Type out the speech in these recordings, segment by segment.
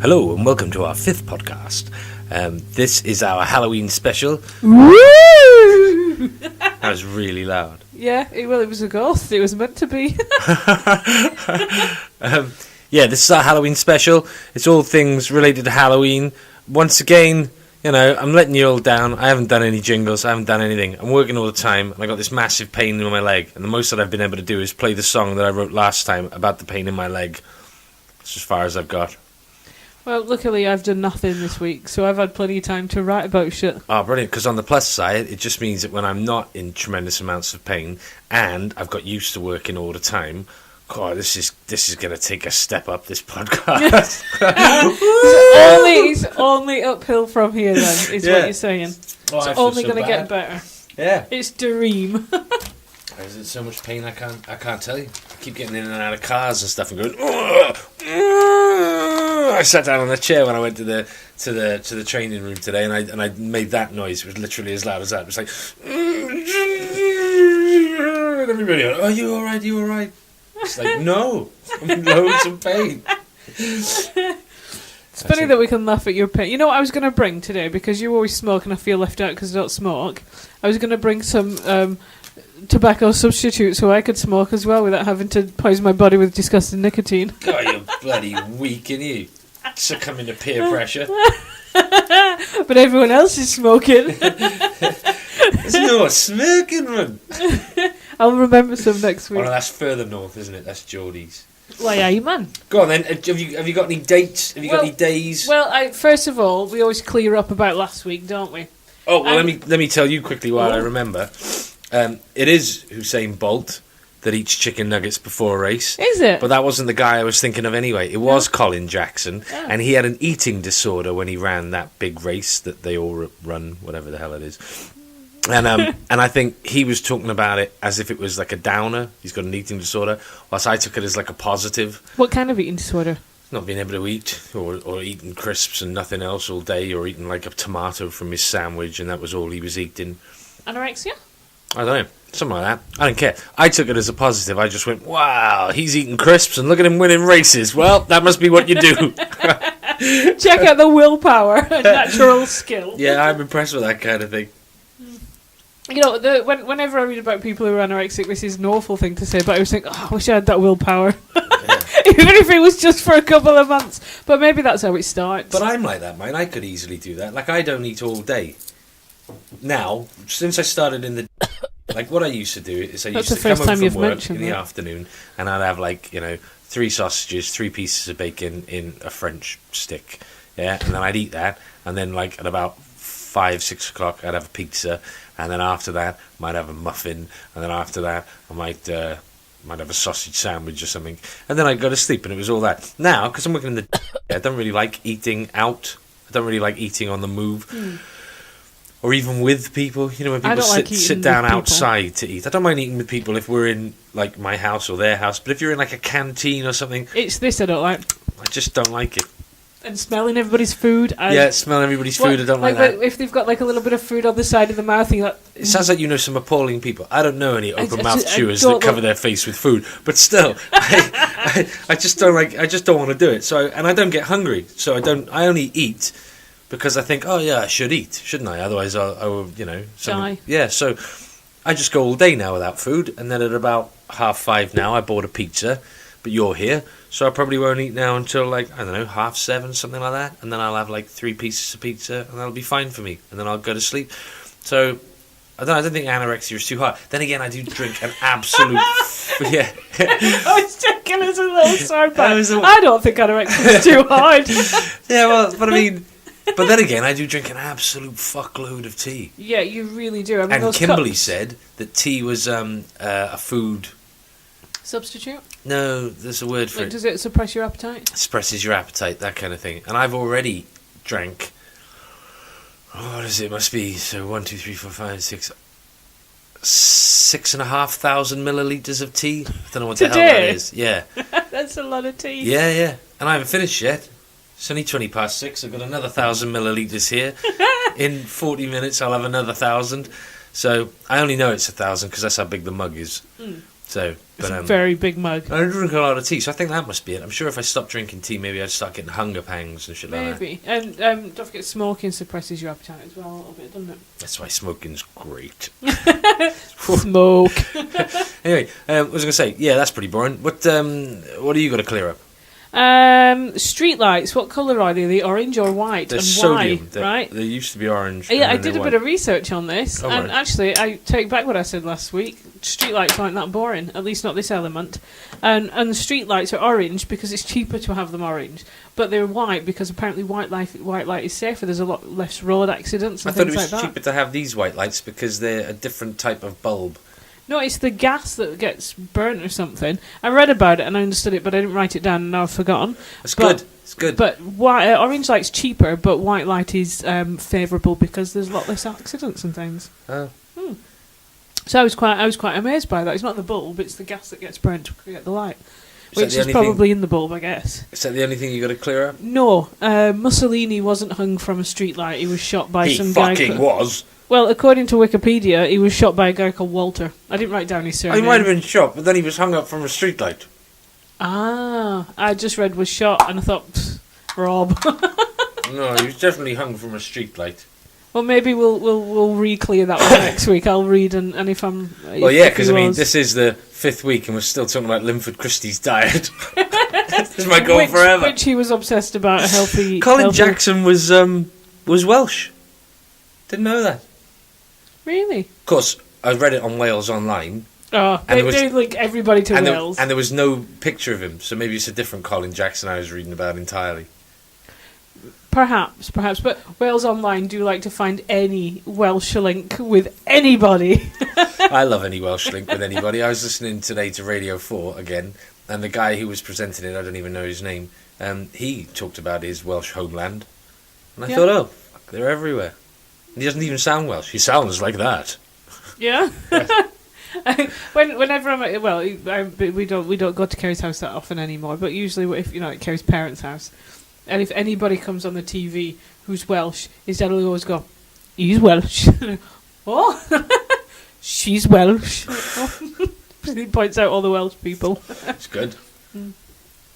Hello and welcome to our 5th podcast. This is our Halloween special. Woo! That was really loud. Yeah, it was a ghost. It was meant to be. This is our Halloween special. It's all things related to Halloween. Once again, I'm letting you all down. I haven't done any jingles. I haven't done anything. I'm working all the time, and I got this massive pain in my leg. And the most that I've been able to do is play the song that I wrote last time about the pain in my leg. That's as far as I've got. Well, luckily I've done nothing this week, so I've had plenty of time to write about shit. Oh, brilliant, because on the plus side, it just means that when I'm not in tremendous amounts of pain, and I've got used to working all the time, God, this is going to take a step up, this podcast. It's only uphill from here, then, is what you're saying. Oh, it's only going to get better. Yeah. It's dream. Is it so much pain? I can't tell you. I keep getting in and out of cars and stuff and going. Ugh, ugh. I sat down on a chair when I went to the training room today, and I made that noise. It was literally as loud as that. It was like, and everybody went, "Are you all right? Are you all right?" It's like, no, I'm in loads of pain. It's funny that we can laugh at your pain. You know what I was going to bring today, because you always smoke and I feel left out because I don't smoke. I was going to bring some tobacco substitute so I could smoke as well without having to poison my body with disgusting nicotine. God, you're bloody weak, ain't you? Succumbing to peer pressure. But everyone else is smoking. There's no smoking one. I'll remember some next week. Oh, no, that's further north, isn't it? That's Geordie's. Well, yeah, you man. Go on then. Have you got any dates? Have you got any days? Well, first of all, we always clear up about last week, don't we? Oh, well, let me tell you quickly while I remember. It is Usain Bolt that eats chicken nuggets before a race. Is it? But that wasn't the guy I was thinking of anyway. It was Colin Jackson, and he had an eating disorder when he ran that big race that they all run, whatever the hell it is. And and I think he was talking about it as if it was like a downer. He's got an eating disorder, whilst I took it as like a positive. What kind of eating disorder? Not being able to eat, or eating crisps and nothing else all day, or eating like a tomato from his sandwich, and that was all he was eating. Anorexia? I don't know, something like that. I don't care. I took it as a positive. I just went, wow, he's eating crisps and look at him winning races. Well, that must be what you do. Check out the willpower and natural skill. Yeah, I'm impressed with that kind of thing. You know, whenever I read about people who are anorexic, this is an awful thing to say, but I always think, I wish I had that willpower. Even if it was just for a couple of months. But maybe that's how it starts. But I'm like that, mate. I could easily do that. Like, I don't eat all day. Now, since I started in the... Like, what I used to do is I used to come home from work in the afternoon, and I'd have, 3 sausages, 3 pieces of bacon in a French stick. Yeah, and then I'd eat that, and then, at about 5, 6 o'clock, I'd have a pizza, and then after that, I might have a muffin, and then after that, I might have a sausage sandwich or something, and then I'd go to sleep, and it was all that. Now, because I'm working in the... I don't really like eating out. I don't really like eating on the move. Or even with people, when people sit down outside to eat. I don't mind eating with people if we're in, my house or their house. But if you're in, a canteen or something... It's this I don't like. I just don't like it. And smelling everybody's food. Smelling everybody's food, I don't like that. If they've got, a little bit of food on the side of the mouth, and you're like... It sounds like you know some appalling people. I don't know any open-mouthed chewers that cover their face with food. But still, I just don't like... I just don't want to do it. And I don't get hungry. So I only eat... Because I think, I should eat, shouldn't I? Otherwise, I will, die. Yeah, so I just go all day now without food, and then at about 5:30 now, I bought a pizza, but you're here, so I probably won't eat now until, 7:30, something like that, and then I'll have, 3 pieces of pizza, and that'll be fine for me, and then I'll go to sleep. So, I don't think anorexia is too hard. Then again, I do drink an absolute... yeah. I was taking as a little sidebar. I don't think anorexia is too hard. Yeah, well, but I mean... But then again, I do drink an absolute fuckload of tea. Yeah, you really do. And Kimberly said that tea was a food... Substitute? No, there's a word for it. Does it suppress your appetite? Suppresses your appetite, that kind of thing. And I've already drank... what is it? It must be... So 1, 2, 3, 4, 5, 6... 6,500 millilitres of tea. I don't know what the hell that is. Yeah. That's a lot of tea. Yeah. And I haven't finished yet. It's only 6:20. I've got another 1,000 millilitres here. In 40 minutes, I'll have another 1,000. So I only know it's 1,000 because that's how big the mug is. So, it's a very big mug. I drink a lot of tea, so I think that must be it. I'm sure if I stopped drinking tea, maybe I'd start getting hunger pangs and shit like that. Maybe. And don't forget, smoking suppresses your appetite as well a little bit, doesn't it? That's why smoking's great. Smoke. Anyway, I was going to say, yeah, that's pretty boring. What do you got to clear up? Street lights. What colour are they? Are they orange or white? They're and sodium. why? Right? They used to be orange. Yeah, I did a bit of research on this, and right. actually, I take back what I said last week. Street lights aren't that boring, at least not this element. And the street lights are orange because it's cheaper to have them orange, but they're white because apparently white light is safer. There's a lot less road accidents and things like that. I thought it was cheaper to have these white lights because they're a different type of bulb. No, it's the gas that gets burnt or something. I read about it and I understood it, but I didn't write it down and now I've forgotten. It's good. It's good. But orange light's cheaper, but white light is favourable because there's a lot less accidents and things. Oh. So I was quite amazed by that. It's not the bulb; it's the gas that gets burnt to create the light, which is probably in the bulb, I guess. Is that the only thing you got to clear up? No, Mussolini wasn't hung from a street light. He was shot by some guy. He fucking was. Well, according to Wikipedia, he was shot by a guy called Walter. I didn't write down his surname. He might have been shot, but then he was hung up from a streetlight. Ah, I just read was shot, and I thought, Rob. No, he was definitely hung from a streetlight. Well, maybe we'll re-clear that one next week. I'll read, and if I'm... Well, yeah, because, I mean, this is the 5th week, and we're still talking about Linford Christie's diet. This might go on forever. Which he was obsessed about, a healthy... Colin Jackson was Welsh. Didn't know that. Really? Of course, I read it on Wales Online. Oh, they link everybody to Wales. And there was no picture of him, so maybe it's a different Colin Jackson I was reading about entirely. Perhaps, but Wales Online do like to find any Welsh link with anybody. I love any Welsh link with anybody. I was listening today to Radio 4 again, and the guy who was presenting it, I don't even know his name, he talked about his Welsh homeland. And I thought, oh, fuck, they're everywhere. He doesn't even sound Welsh. He sounds like that. Yeah. Whenever I'm we don't go to Kerry's house that often anymore. But usually, if at Kerry's parents' house, and if anybody comes on the TV who's Welsh, his dad will always go, "He's Welsh." Oh, she's Welsh. He points out all the Welsh people. It's good.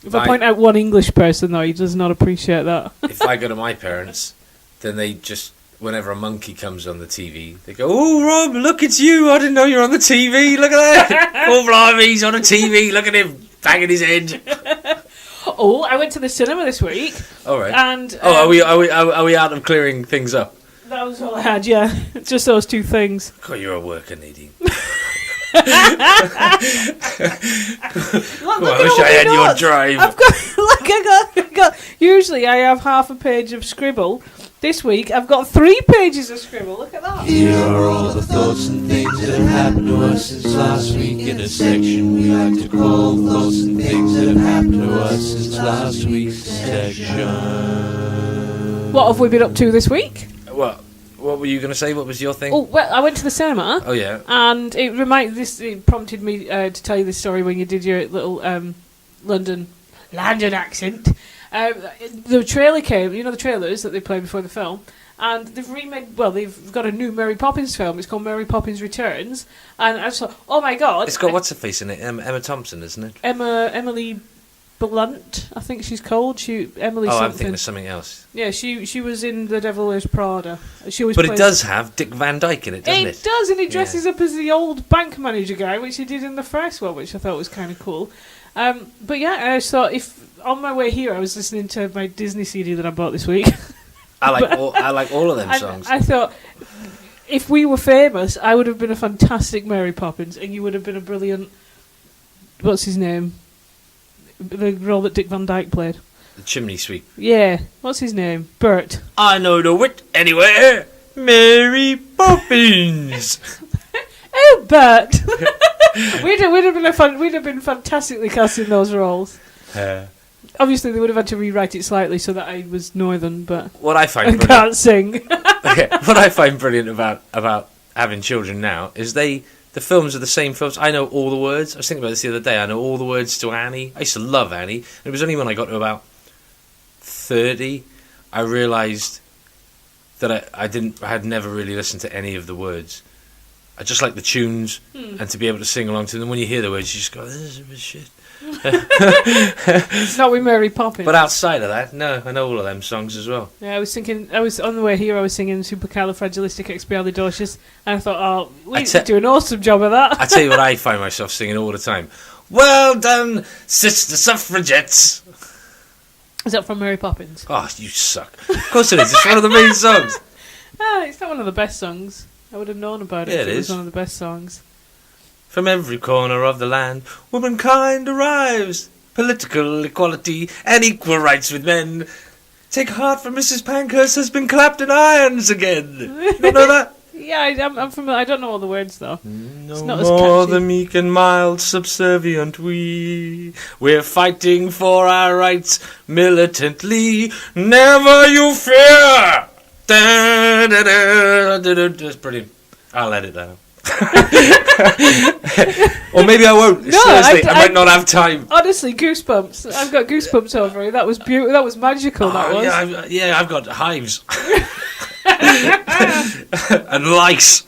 If I point out one English person, though, he does not appreciate that. If I go to my parents, then they just. Whenever a monkey comes on the TV, they go, "Oh, Rob, look, it's you! I didn't know you were on the TV. Look at that! Oh, blimey, he's on a TV. Look at him banging his head." Oh, I went to the cinema this week. All right. And are we out of clearing things up? That was all I had. Yeah, just those two things. God, you're a worker, Nadine. Look, I wish I had your drive. I got. Usually, I have half a page of scribble. This week, I've got 3 pages of scribble. Look at that. Here are all the thoughts and things that have happened to us since last week in a section we like to call Thoughts and Things That Have Happened to Us Since Last Week's section. What have we been up to this week? What were you going to say? What was your thing? Oh, well, I went to the cinema. Oh, yeah. And it prompted me to tell you this story when you did your little London accent. The trailer came, the trailers that they play before the film, and they've got a new Mary Poppins film. It's called Mary Poppins Returns, and I just thought, oh my god. It's got what's her face in it? Emma Thompson, isn't it? Emily Blunt, I think she's called. Emily. Oh, something. I'm thinking of something else. Yeah, she was in The Devil Wears Prada. But it does have Dick Van Dyke in it, doesn't it? It does, and he dresses up as the old bank manager guy, which he did in the first one, which I thought was kind of cool. But yeah, I just thought if on my way here I was listening to my Disney CD that I bought this week. I like all of them songs. I thought if we were famous, I would have been a fantastic Mary Poppins, and you would have been a brilliant. What's his name? The role that Dick Van Dyke played. The Chimney Sweep. Yeah. What's his name? Bert. I know the wit anywhere. Mary Poppins. Oh, Bert. We'd have been fantastically cast in those roles. Obviously, they would have had to rewrite it slightly so that I was northern, but what I find can't sing. Okay, what I find brilliant about having children now is the films are the same films. I know all the words. I was thinking about this the other day. I know all the words to Annie. I used to love Annie. And it was only when I got to about 30, I realised that I had never really listened to any of the words. I just like the tunes and to be able to sing along to them. When you hear the words, you just go, "This is a bit shit." Not with Mary Poppins. But outside of that, no, I know all of them songs as well. Yeah, I was on the way here, I was singing Supercalifragilisticexpialidocious, and I thought, oh, we do an awesome job of that. I tell you what I find myself singing all the time. Well done, sister suffragettes. Is that from Mary Poppins? Oh, you suck. Of course it is. It's one of the main songs. It's not one of the best songs. I would have known about it if it was one of the best songs. From every corner of the land, womankind arrives. Political equality and equal rights with men. Take heart, for Mrs. Pankhurst has been clapped in irons again. You don't know that? Yeah, I'm from. I don't know all the words though. No it's not more as catchy. the meek and mild, subservient we. We're fighting for our rights militantly. Never you fear. Da, da, da, da, da. That's brilliant. I'll edit that out. Or maybe I won't. No, Seriously, I might not have time. Honestly, goosebumps. I've got goosebumps over it. That was beautiful. That was magical. That was. Yeah, I've got hives and lice.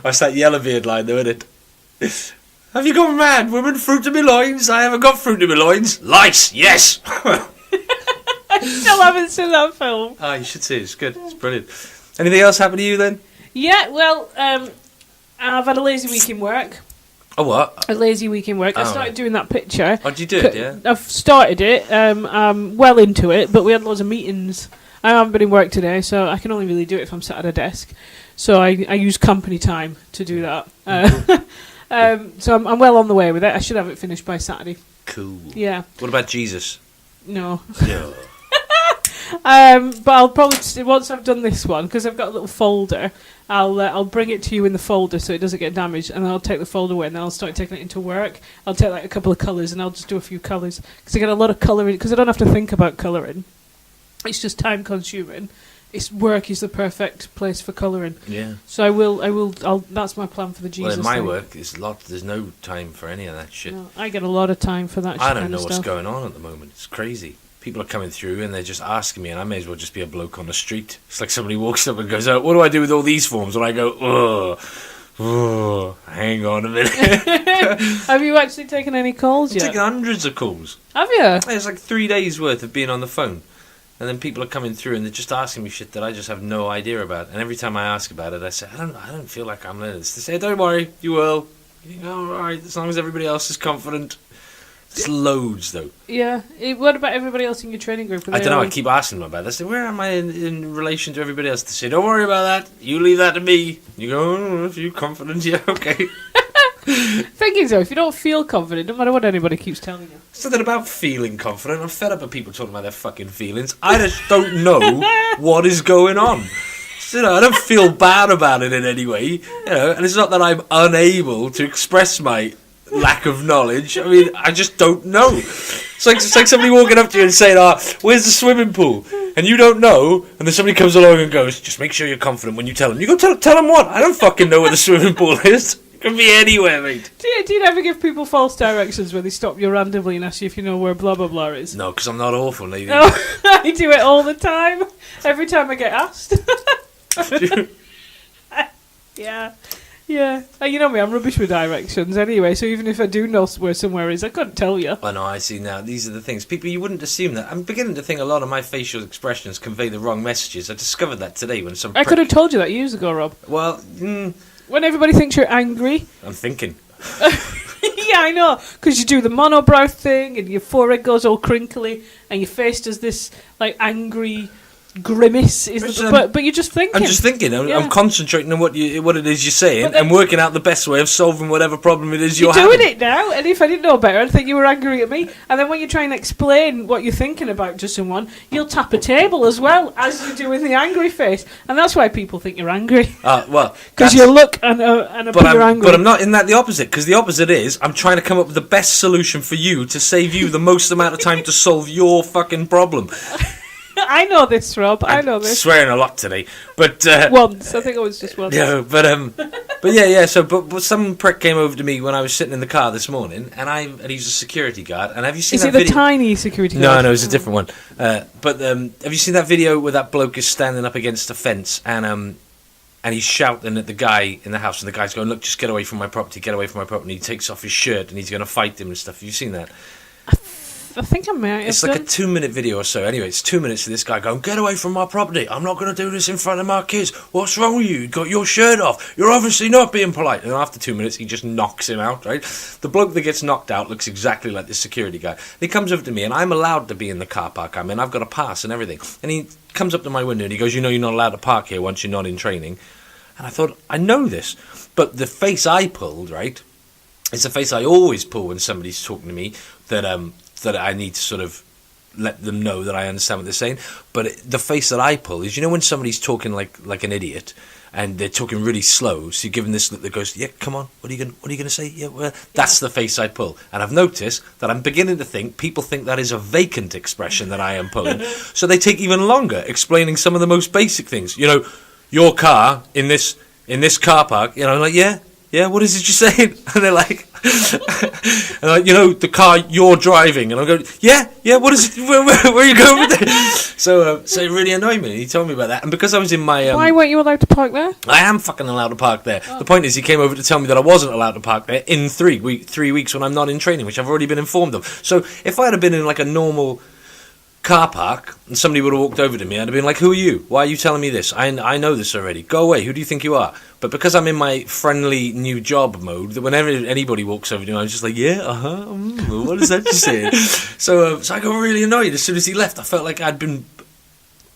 That's that Yellowbeard line, though, isn't it? Have you gone mad, woman? Fruit to me loins? I haven't got fruit to me loins. Lice, yes. I still haven't seen that film. Oh, you should see it. It's good. It's brilliant. Anything else happen to you then? Yeah, well, I've had a lazy week in work. Oh, what? A lazy week in work. I started doing that picture. Oh, did you do it, yeah? I've started it. I'm well into it, but we had loads of meetings. I haven't been in work today, so I can only really do it if I'm sat at a desk. So I use company time to do that. So I'm well on the way with it. I should have it finished by Saturday. Cool. Yeah. What about Jesus? No. No. But I'll probably once I've done this one, because I've got a little folder, I'll bring it to you in the folder so it doesn't get damaged, and I'll take the folder away and then I'll start taking it into work. I'll take like a couple of colours and I'll just do a few colours because I get a lot of colouring because I don't have to think about colouring. It's just time consuming. Work is the perfect place for colouring. Yeah. So I'll that's my plan for the Jesus. Well, in my thing. work, there's no time for any of that shit. No, I get a lot of time for that. I don't know what's going on at the moment. It's crazy. People are coming through and they're just asking me, and I may as well just be a bloke on the street. It's like somebody walks up and goes, "Oh, what do I do with all these forms?" And I go, "Oh, hang on a minute." Have you actually taken any calls yet? I've taken hundreds of calls. Have you? It's like 3 days worth of being on the phone. And then people are coming through and they're just asking me shit that I just have no idea about. And every time I ask about it, I say, I don't feel like I'm learning this. They say, "Don't worry, you will." You go, "All right, as long as everybody else is confident." It's loads, though. Yeah. What about everybody else in your training group? I don't know. I keep asking them about this. I say, "Where am I in relation to everybody else?" They say, "Don't worry about that. You leave that to me." You go, "Oh, if you're confident, yeah, okay." Thing is, though, if you don't feel confident, no matter what anybody keeps telling you. It's nothing about feeling confident. I'm fed up of people talking about their fucking feelings. I just don't know what is going on. So, I don't feel bad about it in any way. And it's not that I'm unable to express my lack of knowledge. I mean, I just don't know. It's like somebody walking up to you and saying, "Where's the swimming pool?" And you don't know, and then somebody comes along and goes, "Just make sure you're confident when you tell them." You go, tell them what? I don't fucking know where the swimming pool is. It can be anywhere, mate. Do you ever give people false directions when they stop you randomly and ask you if you know where blah blah blah is? No, because I'm not awful, lady. No, I do it all the time. Every time I get asked. Yeah. Yeah. You know me, I'm rubbish with directions anyway, so even if I do know where somewhere is, I couldn't tell you. I know, I see now. These are the things. People, you wouldn't assume that. I'm beginning to think a lot of my facial expressions convey the wrong messages. I discovered that today when some I could have told you that years ago, Rob. Well, when everybody thinks you're angry. I'm thinking. Yeah, I know. Because you do the monobrow thing, and your forehead goes all crinkly, and your face does this, like, angry grimace. But you're just thinking. I'm just thinking. I'm concentrating on what it is you're saying, then, and working out the best way of solving whatever problem it is you're doing having. it now, and if I didn't know better, I'd think you were angry at me. And then when you try and explain what you're thinking about to someone, you'll tap a table as well as you do with the angry face, and that's why people think you're angry. Well, because you look and appear angry. But I'm not in that the opposite. Because the opposite is I'm trying to come up with the best solution for you to save you the most amount of time to solve your fucking problem. I know this, Rob. I know this. Swearing a lot today, but once. I think it was just once. Yeah, but yeah. So, but some prick came over to me when I was sitting in the car this morning, and he's a security guard. And have you seen is that it the video? tiny security guard? No, it's a different one. But have you seen that video where that bloke is standing up against a fence and and he's shouting at the guy in the house, and the guy's going, look, just get away from my property, get away from my property. And he takes off his shirt, and he's going to fight him and stuff. Have you seen that? I think I might have It's like a 2-minute video or so. Anyway, it's 2 minutes of this guy going, get away from my property. I'm not going to do this in front of my kids. What's wrong with you? You got your shirt off. You're obviously not being polite. And after 2 minutes, he just knocks him out, right? The bloke that gets knocked out looks exactly like the security guy. He comes over to me, and I'm allowed to be in the car park I'm in. I've got a pass and everything. And he comes up to my window, and he goes, you know you're not allowed to park here once you're not in training. And I thought, I know this. But the face I pulled, right, it's the face I always pull when somebody's talking to me that I need to sort of let them know that I understand what they're saying. But the face that I pull is, you know, when somebody's talking like an idiot and they're talking really slow, so you're giving this look that goes, yeah, come on, what are you gonna say? Yeah, well, that's the face I pull. And I've noticed that I'm beginning to think people think that is a vacant expression that I am pulling. So they take even longer explaining some of the most basic things. You know, your car in this car park, you know, I'm like, yeah, what is it you're saying? And they're like, you know, the car you're driving. And I'm going, yeah, what is it? Where are you going with it? So it really annoyed me. He told me about that. And because I was in my... Why weren't you allowed to park there? I am fucking allowed to park there. Oh. The point is, he came over to tell me that I wasn't allowed to park there in 3 weeks when I'm not in training, which I've already been informed of. So if I had been in like a normal car park and somebody would have walked over to me, I'd have been like, who are you? Why are you telling me this? I know this already. Go away. Who do you think you are? But because I'm in my friendly new job mode, that whenever anybody walks over to me, I'm just like, yeah, what is that you're saying? So I got really annoyed as soon as he left. I felt like I'd been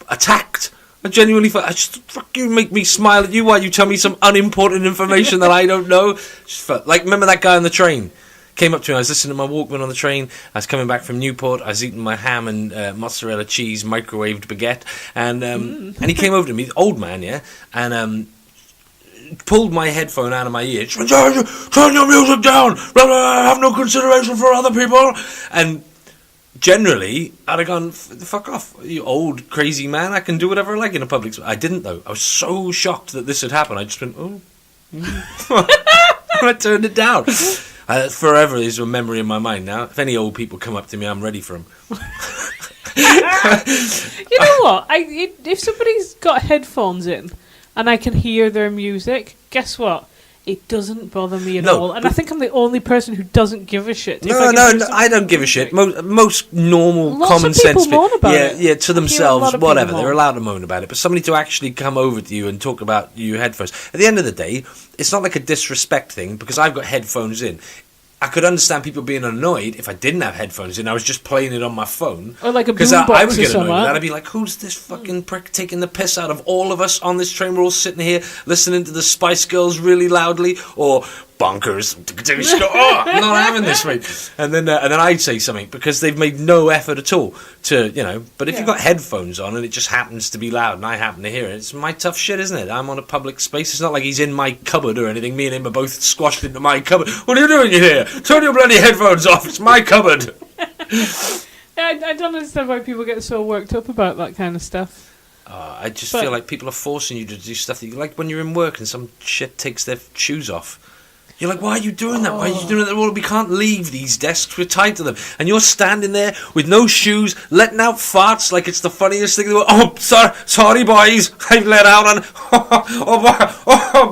attacked. I genuinely felt, I just, fuck you, make me smile at you while you tell me some unimportant information that I don't know. Just felt like, remember that guy on the train? Came up to me, I was listening to my Walkman on the train, I was coming back from Newport, I was eating my ham and mozzarella cheese microwaved baguette, and he came over to me, old man, yeah, and pulled my headphone out of my ear, turn your music down, have no consideration for other people, and generally, I'd have gone, fuck off, you old crazy man, I can do whatever I like in a public space. I didn't though, I was so shocked that this had happened, I just went, oh, I turned it down. Forever is a memory in my mind now. If any old people come up to me, I'm ready for them. You know what? If somebody's got headphones in and I can hear their music, guess what? It doesn't bother me at all. And I think I'm the only person who doesn't give a shit. No, I don't give a shit. Most normal, common sense people, to themselves, whatever. They're allowed to moan about it. But somebody to actually come over to you and talk about your headphones. At the end of the day, it's not like a disrespect thing because I've got headphones in. I could understand people being annoyed if I didn't have headphones in. I was just playing it on my phone. Or like a boombox or something. I would get annoyed with that. I'd be like, who's this fucking prick taking the piss out of all of us on this train? We're all sitting here listening to the Spice Girls really loudly. Or bonkers. Oh, I'm not having this, mate. And then I'd say something because they've made no effort at all to, you know. But if you've got headphones on and it just happens to be loud and I happen to hear it, it's my tough shit, isn't it? I'm on a public space. It's not like he's in my cupboard or anything. Me and him are both squashed into my cupboard. What are you doing in here? Turn your bloody headphones off. It's my cupboard. I don't understand why people get so worked up about that kind of stuff. I just feel like people are forcing you to do stuff that you like when you're in work and some shit takes their shoes off. You're like, why are you doing that? Why are you doing that? Well, we can't leave these desks. We're tied to them. And you're standing there with no shoes, letting out farts like it's the funniest thing in the world. Oh, sorry, boys. I've let out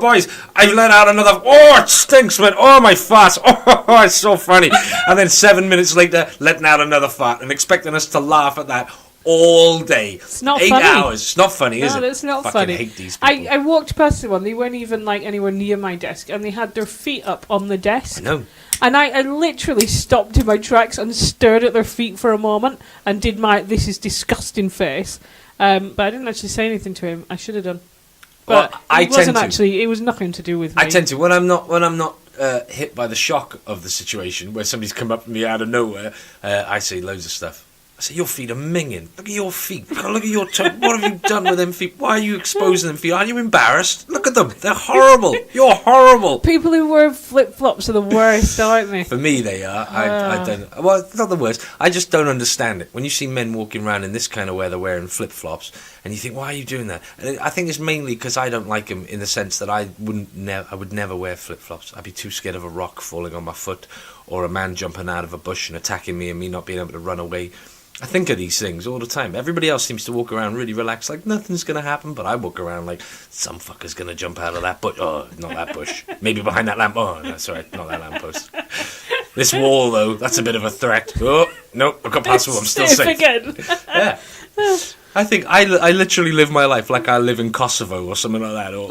boys. I've let out another. Oh, it stinks, man. Oh, my farts. Oh, it's so funny. And then 7 minutes later, letting out another fart and expecting us to laugh at that all day. It's not 8 funny. hours. It's not funny, is it? No, it's not fucking funny. Hate these people. I walked past the one. They weren't even like anywhere near my desk, and they had their feet up on the desk. I know. And I literally stopped in my tracks and stared at their feet for a moment and did my "this is disgusting" face. But I didn't actually say anything to him. I should have done. But it was nothing to do with me. I tend to when I'm not hit by the shock of the situation where somebody's come up to me out of nowhere. I say loads of stuff. I say, your feet are minging. Look at your feet. Look at your toe. What have you done with them feet? Why are you exposing them feet? Are you embarrassed? Look at them. They're horrible. You're horrible. People who wear flip-flops are the worst, aren't they? For me, they are. I don't... Well, it's not the worst. I just don't understand it. When you see men walking around in this kind of weather wearing flip-flops, and you think, why are you doing that? And I think it's mainly because I don't like them in the sense that I would never wear flip-flops. I'd be too scared of a rock falling on my foot or a man jumping out of a bush and attacking me and me not being able to run away. I think of these things all the time. Everybody else seems to walk around really relaxed, like nothing's going to happen, but I walk around like some fucker's going to jump out of that bush. Oh, not that bush. Maybe behind that lamp. Oh, that's right, not that lamppost. This wall, though, that's a bit of a threat. Oh, nope, I've got past the wall, I'm still safe. Again. Yeah. I think I literally live my life like I live in Kosovo or something like that. Or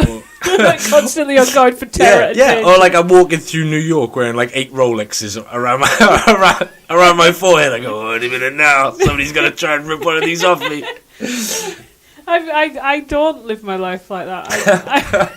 like constantly on guard for terror. Yeah, or like I'm walking through New York wearing like 8 Rolexes around my forehead. I go, oh, wait a minute now, somebody's going to try and rip one of these off me. I don't live my life like that.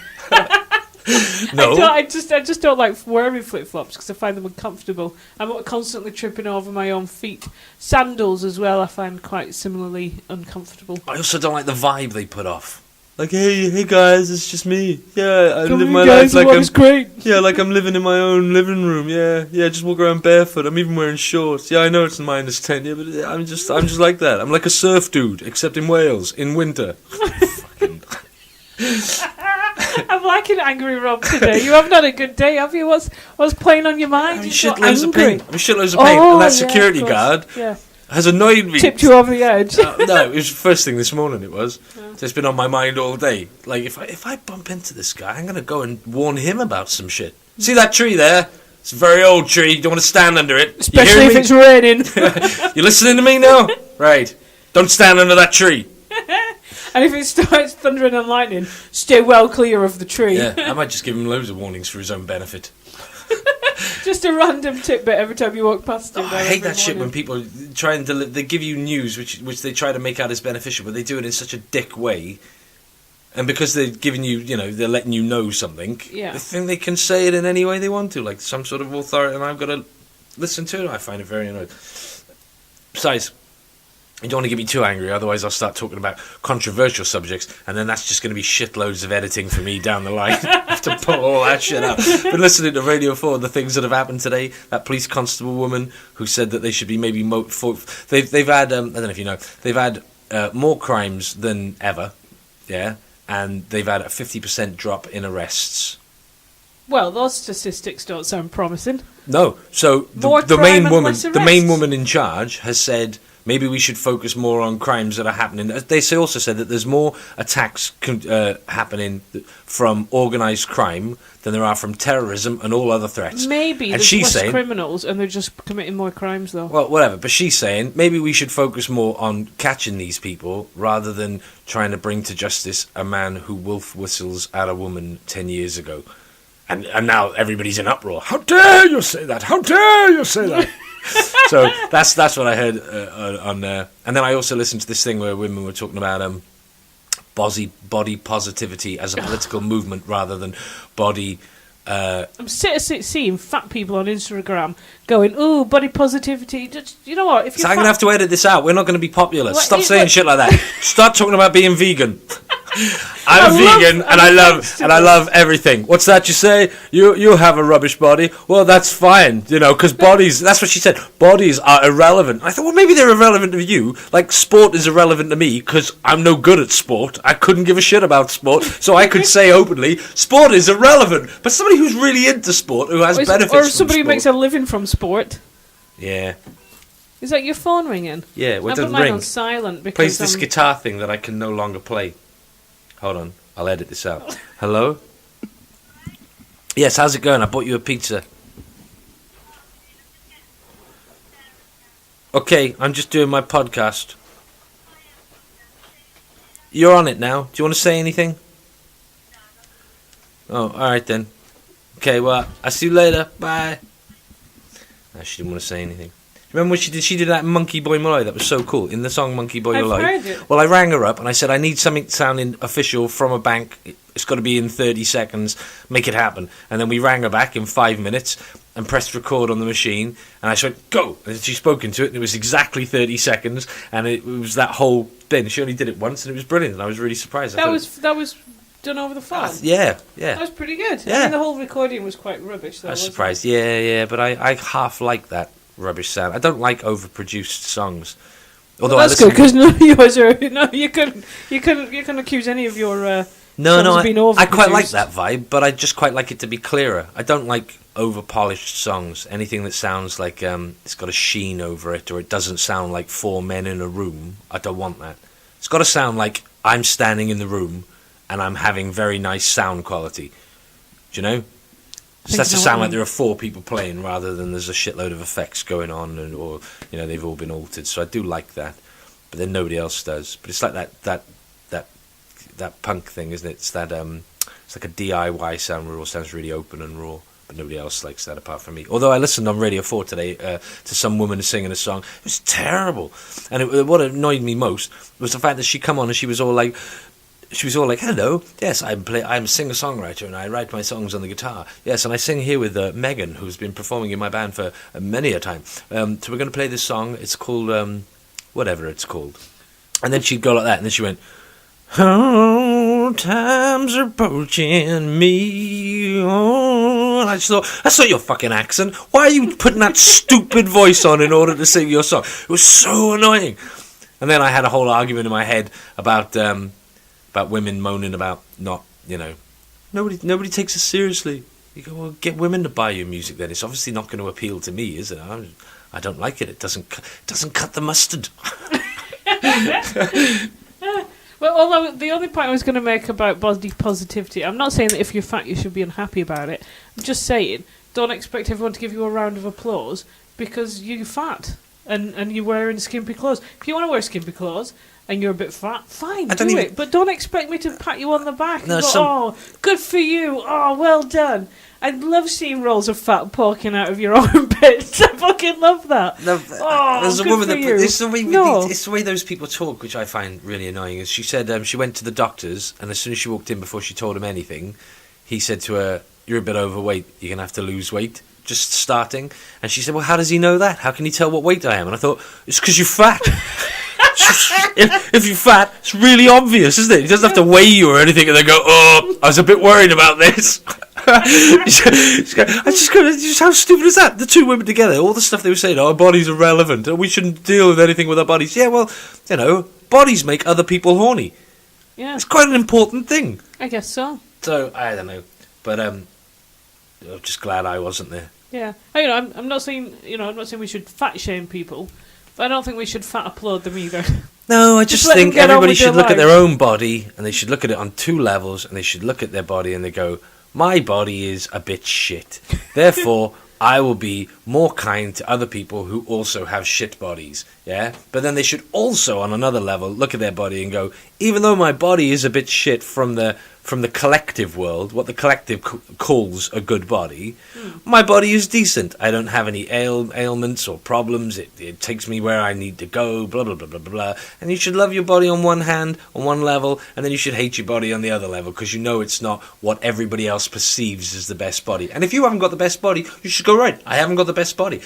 No, I just don't like wearing flip-flops because I find them uncomfortable. I'm constantly tripping over my own feet. Sandals as well I find quite similarly uncomfortable. I also don't like the vibe they put off. Like, hey guys, it's just me. Yeah, I Come live on, my guys, life like I'm great. Yeah, like I'm living in my own living room. Yeah, just walk around barefoot. I'm even wearing shorts. Yeah, I know it's -10. Yeah, but I'm just like that. I'm like a surf dude, except in Wales in winter. Fucking. I'm liking Angry Rob today. You haven't had a good day, have you? What's playing on your mind? I'm You're shitloads so of pain. And that security guard has annoyed me. Tipped you over the edge. No, it was the first thing this morning. It was. Yeah. So it's been on my mind all day. Like if I bump into this guy, I'm gonna go and warn him about some shit. See that tree there? It's a very old tree. You don't want to stand under it. Especially if it's raining. You listening to me now? Right. Don't stand under that tree. And if it starts thundering and lightning, stay well clear of the tree. Yeah, I might just give him loads of warnings for his own benefit. Just a random tidbit every time you walk past him. I hate that shit when people try and they give you news which they try to make out as beneficial, but they do it in such a dick way. And because they're giving you, they're letting you know something, they think they can say it in any way they want to, like some sort of authority, and I've got to listen to it. I find it very annoying. Besides, you don't want to get me too angry, otherwise I'll start talking about controversial subjects, and then that's just going to be shitloads of editing for me down the line. I have to pull all that shit out. Been listening to Radio 4, the things that have happened today. That police constable woman who said that they should be maybe they've had, I don't know if you know, they've had more crimes than ever, yeah, and they've had a 50% drop in arrests. Well, those statistics don't sound promising. No, so the main woman in charge has said, maybe we should focus more on crimes that are happening. They also said that there's more attacks happening from organised crime than there are from terrorism and all other threats. Maybe and there's less criminals and they're just committing more crimes, though. Well, whatever. But she's saying maybe we should focus more on catching these people rather than trying to bring to justice a man who wolf whistles at a woman 10 years ago. And now everybody's in uproar. How dare you say that? How dare you say that? So that's what I heard on there. And then I also listened to this thing where women were talking about body positivity as a political movement rather than body... I'm seeing fat people on Instagram going, ooh, body positivity. Just, you know what? If you're I'm going to have to edit this out. We're not going to be popular. Stop saying shit like that. Start talking about being vegan. I'm a vegan and I love everything. What's that you say? You have a rubbish body. Well, that's fine, because bodies, that's what she said, bodies are irrelevant. I thought, well, maybe they're irrelevant to you. Like, sport is irrelevant to me because I'm no good at sport. I couldn't give a shit about sport, so I could say openly, sport is irrelevant. But somebody who's really into sport, who has benefits from sport. Or somebody who makes a living from sport. Yeah. Is that your phone ringing? Yeah, well, it doesn't ring. I put mine ring. On silent because... Plays this guitar thing that I can no longer play. Hold on, I'll edit this out. Hello? Yes, how's it going? I bought you a pizza. Okay, I'm just doing my podcast. You're on it now. Do you want to say anything? Oh, alright then. Okay, well, I'll see you later. Bye. No, she didn't want to say anything. Remember when she did that Monkey Boy Malloy? That was so cool. In the song Monkey Boy Malloy. I've heard it. Well, I rang her up and I said, I need something sounding official from a bank. It's got to be in 30 seconds. Make it happen. And then we rang her back in 5 minutes and pressed record on the machine. And I said, go. And she spoke into it and it was exactly 30 seconds. And it was that whole thing. She only did it once and it was brilliant. And I was really surprised. That was done over the phone? Yeah. That was pretty good. Yeah. I mean, the whole recording was quite rubbish, though. I was surprised. Yeah. But I half like that rubbish sound. I don't like overproduced songs. Although that's good because none of yours are. No, you couldn't accuse any of your I quite like that vibe, but I just quite like it to be clearer. I don't like over-polished songs. Anything that sounds like it's got a sheen over it, or it doesn't sound like four men in a room. I don't want that. It's got to sound like I'm standing in the room and I'm having very nice sound quality. Do you know? So that's to sound like there are four people playing rather than there's a shitload of effects going on, or they've all been altered. So I do like that, but then nobody else does. But it's like that punk thing, isn't it? It's that it's like a DIY sound where it all sounds really open and raw, but nobody else likes that apart from me. Although I listened on Radio 4 today to some woman singing a song. It was terrible, and what annoyed me most was the fact that she come on and she was all like, hello, yes, I'm a singer-songwriter and I write my songs on the guitar. Yes, and I sing here with Megan, who's been performing in my band for many a time. So we're going to play this song. It's called, whatever it's called. And then she'd go like that, and then she went, oh, times are poaching me. Oh, and I just thought, that's not your fucking accent. Why are you putting that stupid voice on in order to sing your song? It was so annoying. And then I had a whole argument in my head about women moaning about not, nobody takes us seriously. You go, well, get women to buy your music then. It's obviously not going to appeal to me, is it? I don't like it. It doesn't cut the mustard. Well, although the only point I was going to make about body positivity, I'm not saying that if you're fat you should be unhappy about it. I'm just saying, don't expect everyone to give you a round of applause because you're fat and you're wearing skimpy clothes. If you want to wear skimpy clothes and you're a bit fat, fine, do it. But don't expect me to pat you on the back and go, oh, good for you, oh, well done. I love seeing rolls of fat poking out of your armpits. I fucking love that. No, there's a woman that it's the way those people talk, which I find really annoying. Is she said she went to the doctors, and as soon as she walked in, before she told him anything, he said to her, "You're a bit overweight. You're gonna have to lose weight." Just starting, and she said, "Well, how does he know that? How can he tell what weight I am?" And I thought, it's because you're fat. if you're fat, it's really obvious, isn't it? He doesn't have to weigh you or anything, and then go, "Oh, I was a bit worried about this." Just how stupid is that? The two women together, all the stuff they were saying, our bodies are relevant, and we shouldn't deal with anything with our bodies. Yeah, well, bodies make other people horny. Yeah, it's quite an important thing. I guess so. So I don't know, but I'm just glad I wasn't there. Yeah, I'm not saying we should fat shame people, but I don't think we should fat applaud them either. No, I just think everybody should look at their own body, and they should look at it on two levels, and they should look at their body and they go, my body is a bit shit. Therefore, I will be more kind to other people who also have shit bodies. Yeah? But then they should also, on another level, look at their body and go, even though my body is a bit shit from the collective world, what the collective calls a good body, my body is decent. I don't have any ailments or problems. It takes me where I need to go, blah, blah, blah, blah, blah. And you should love your body on one hand, on one level, and then you should hate your body on the other level, because you know it's not what everybody else perceives as the best body. And if you haven't got the best body, you should go, right, I haven't got the best body.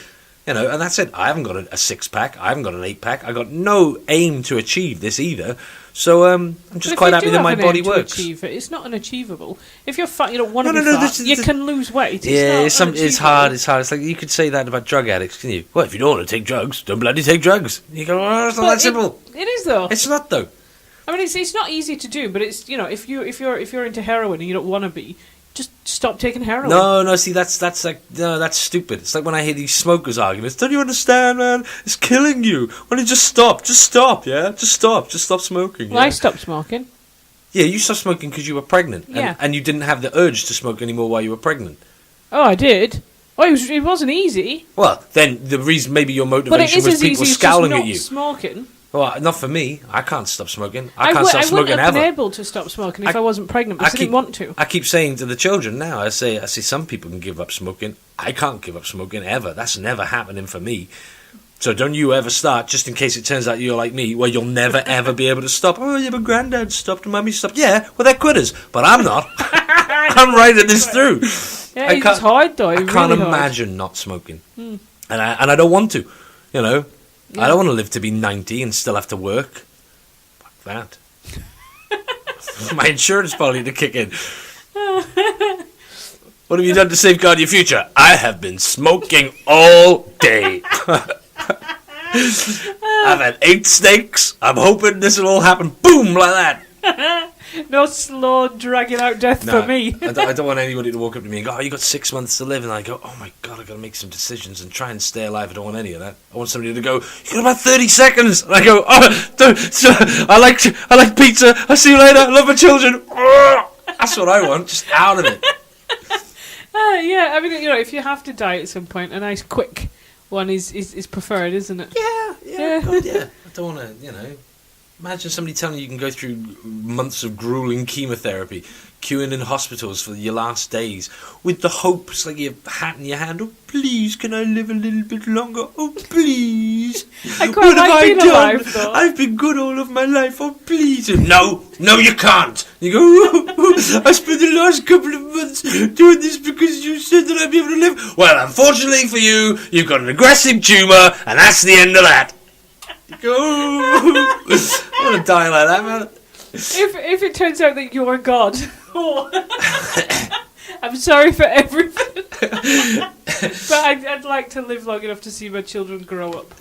And that's it. I haven't got a 6-pack. I haven't got an 8-pack. I got no aim to achieve this either. So I'm just quite happy that my body works. It's not unachievable. If you're fat, you don't want to be fat. You can lose weight. It's hard. It's hard. It's like you could say that about drug addicts, can you? Well, if you don't want to take drugs, don't bloody take drugs. You go, oh, it's not that simple. It is though. It's not though. I mean, it's not easy to do, but it's if you're into heroin and you don't want to be, just stop taking heroin. No, see, that's stupid. It's like when I hear these smokers' arguments. Don't you understand, man? It's killing you. Why don't you just stop? Just stop, yeah? Just stop smoking. Well, yeah? I stopped smoking. Yeah, you stopped smoking because you were pregnant. Yeah. And you didn't have the urge to smoke anymore while you were pregnant. Oh, I did. Well, it wasn't easy. Well, then the reason maybe your motivation was people scowling at you. Smoking. Well, not for me. I can't stop smoking. I can't stop smoking ever. I wouldn't have been able to stop smoking if I wasn't pregnant, because I didn't want to. I keep saying to the children now, I say some people can give up smoking. I can't give up smoking ever. That's never happening for me. So don't you ever start, just in case it turns out you're like me, where you'll never ever be able to stop. Oh, yeah, but Granddad stopped and Mummy stopped. Yeah, well, they're quitters. But I'm not. I'm riding this through. Yeah, it's hard though. I can't imagine not smoking. And I don't want to, Yeah. I don't want to live to be 90 and still have to work. Fuck that. My insurance policy to kick in. What have you done to safeguard your future? I have been smoking all day. I've had 8 steaks. I'm hoping this will all happen. Boom, like that. No slow dragging out death for me. I don't want anybody to walk up to me and go, "Oh, you got 6 months to live," and I go, "Oh my god, I got to make some decisions and try and stay alive." I don't want any of that. I want somebody to go, "You got about 30 seconds," and I go, "Oh, I like pizza. I'll see you later. I love my children." That's what I want. Just out of it. Yeah, I mean, if you have to die at some point, a nice quick one is preferred, isn't it? Yeah. God, yeah. I don't want to, imagine somebody telling you can go through months of grueling chemotherapy, queuing in hospitals for your last days, with the hopes, like your hat in your hand, "Oh, please, can I live a little bit longer? Oh, please. I quite like being alive, though. I've been good all of my life. Oh, please." No, you can't. You go, "Oh, I spent the last couple of months doing this because you said that I'd be able to live." Well, unfortunately for you, you've got an aggressive tumour, and that's the end of that. You go, I want to die like that, man. If it turns out that you're God, I'm sorry for everything, but I'd like to live long enough to see my children grow up.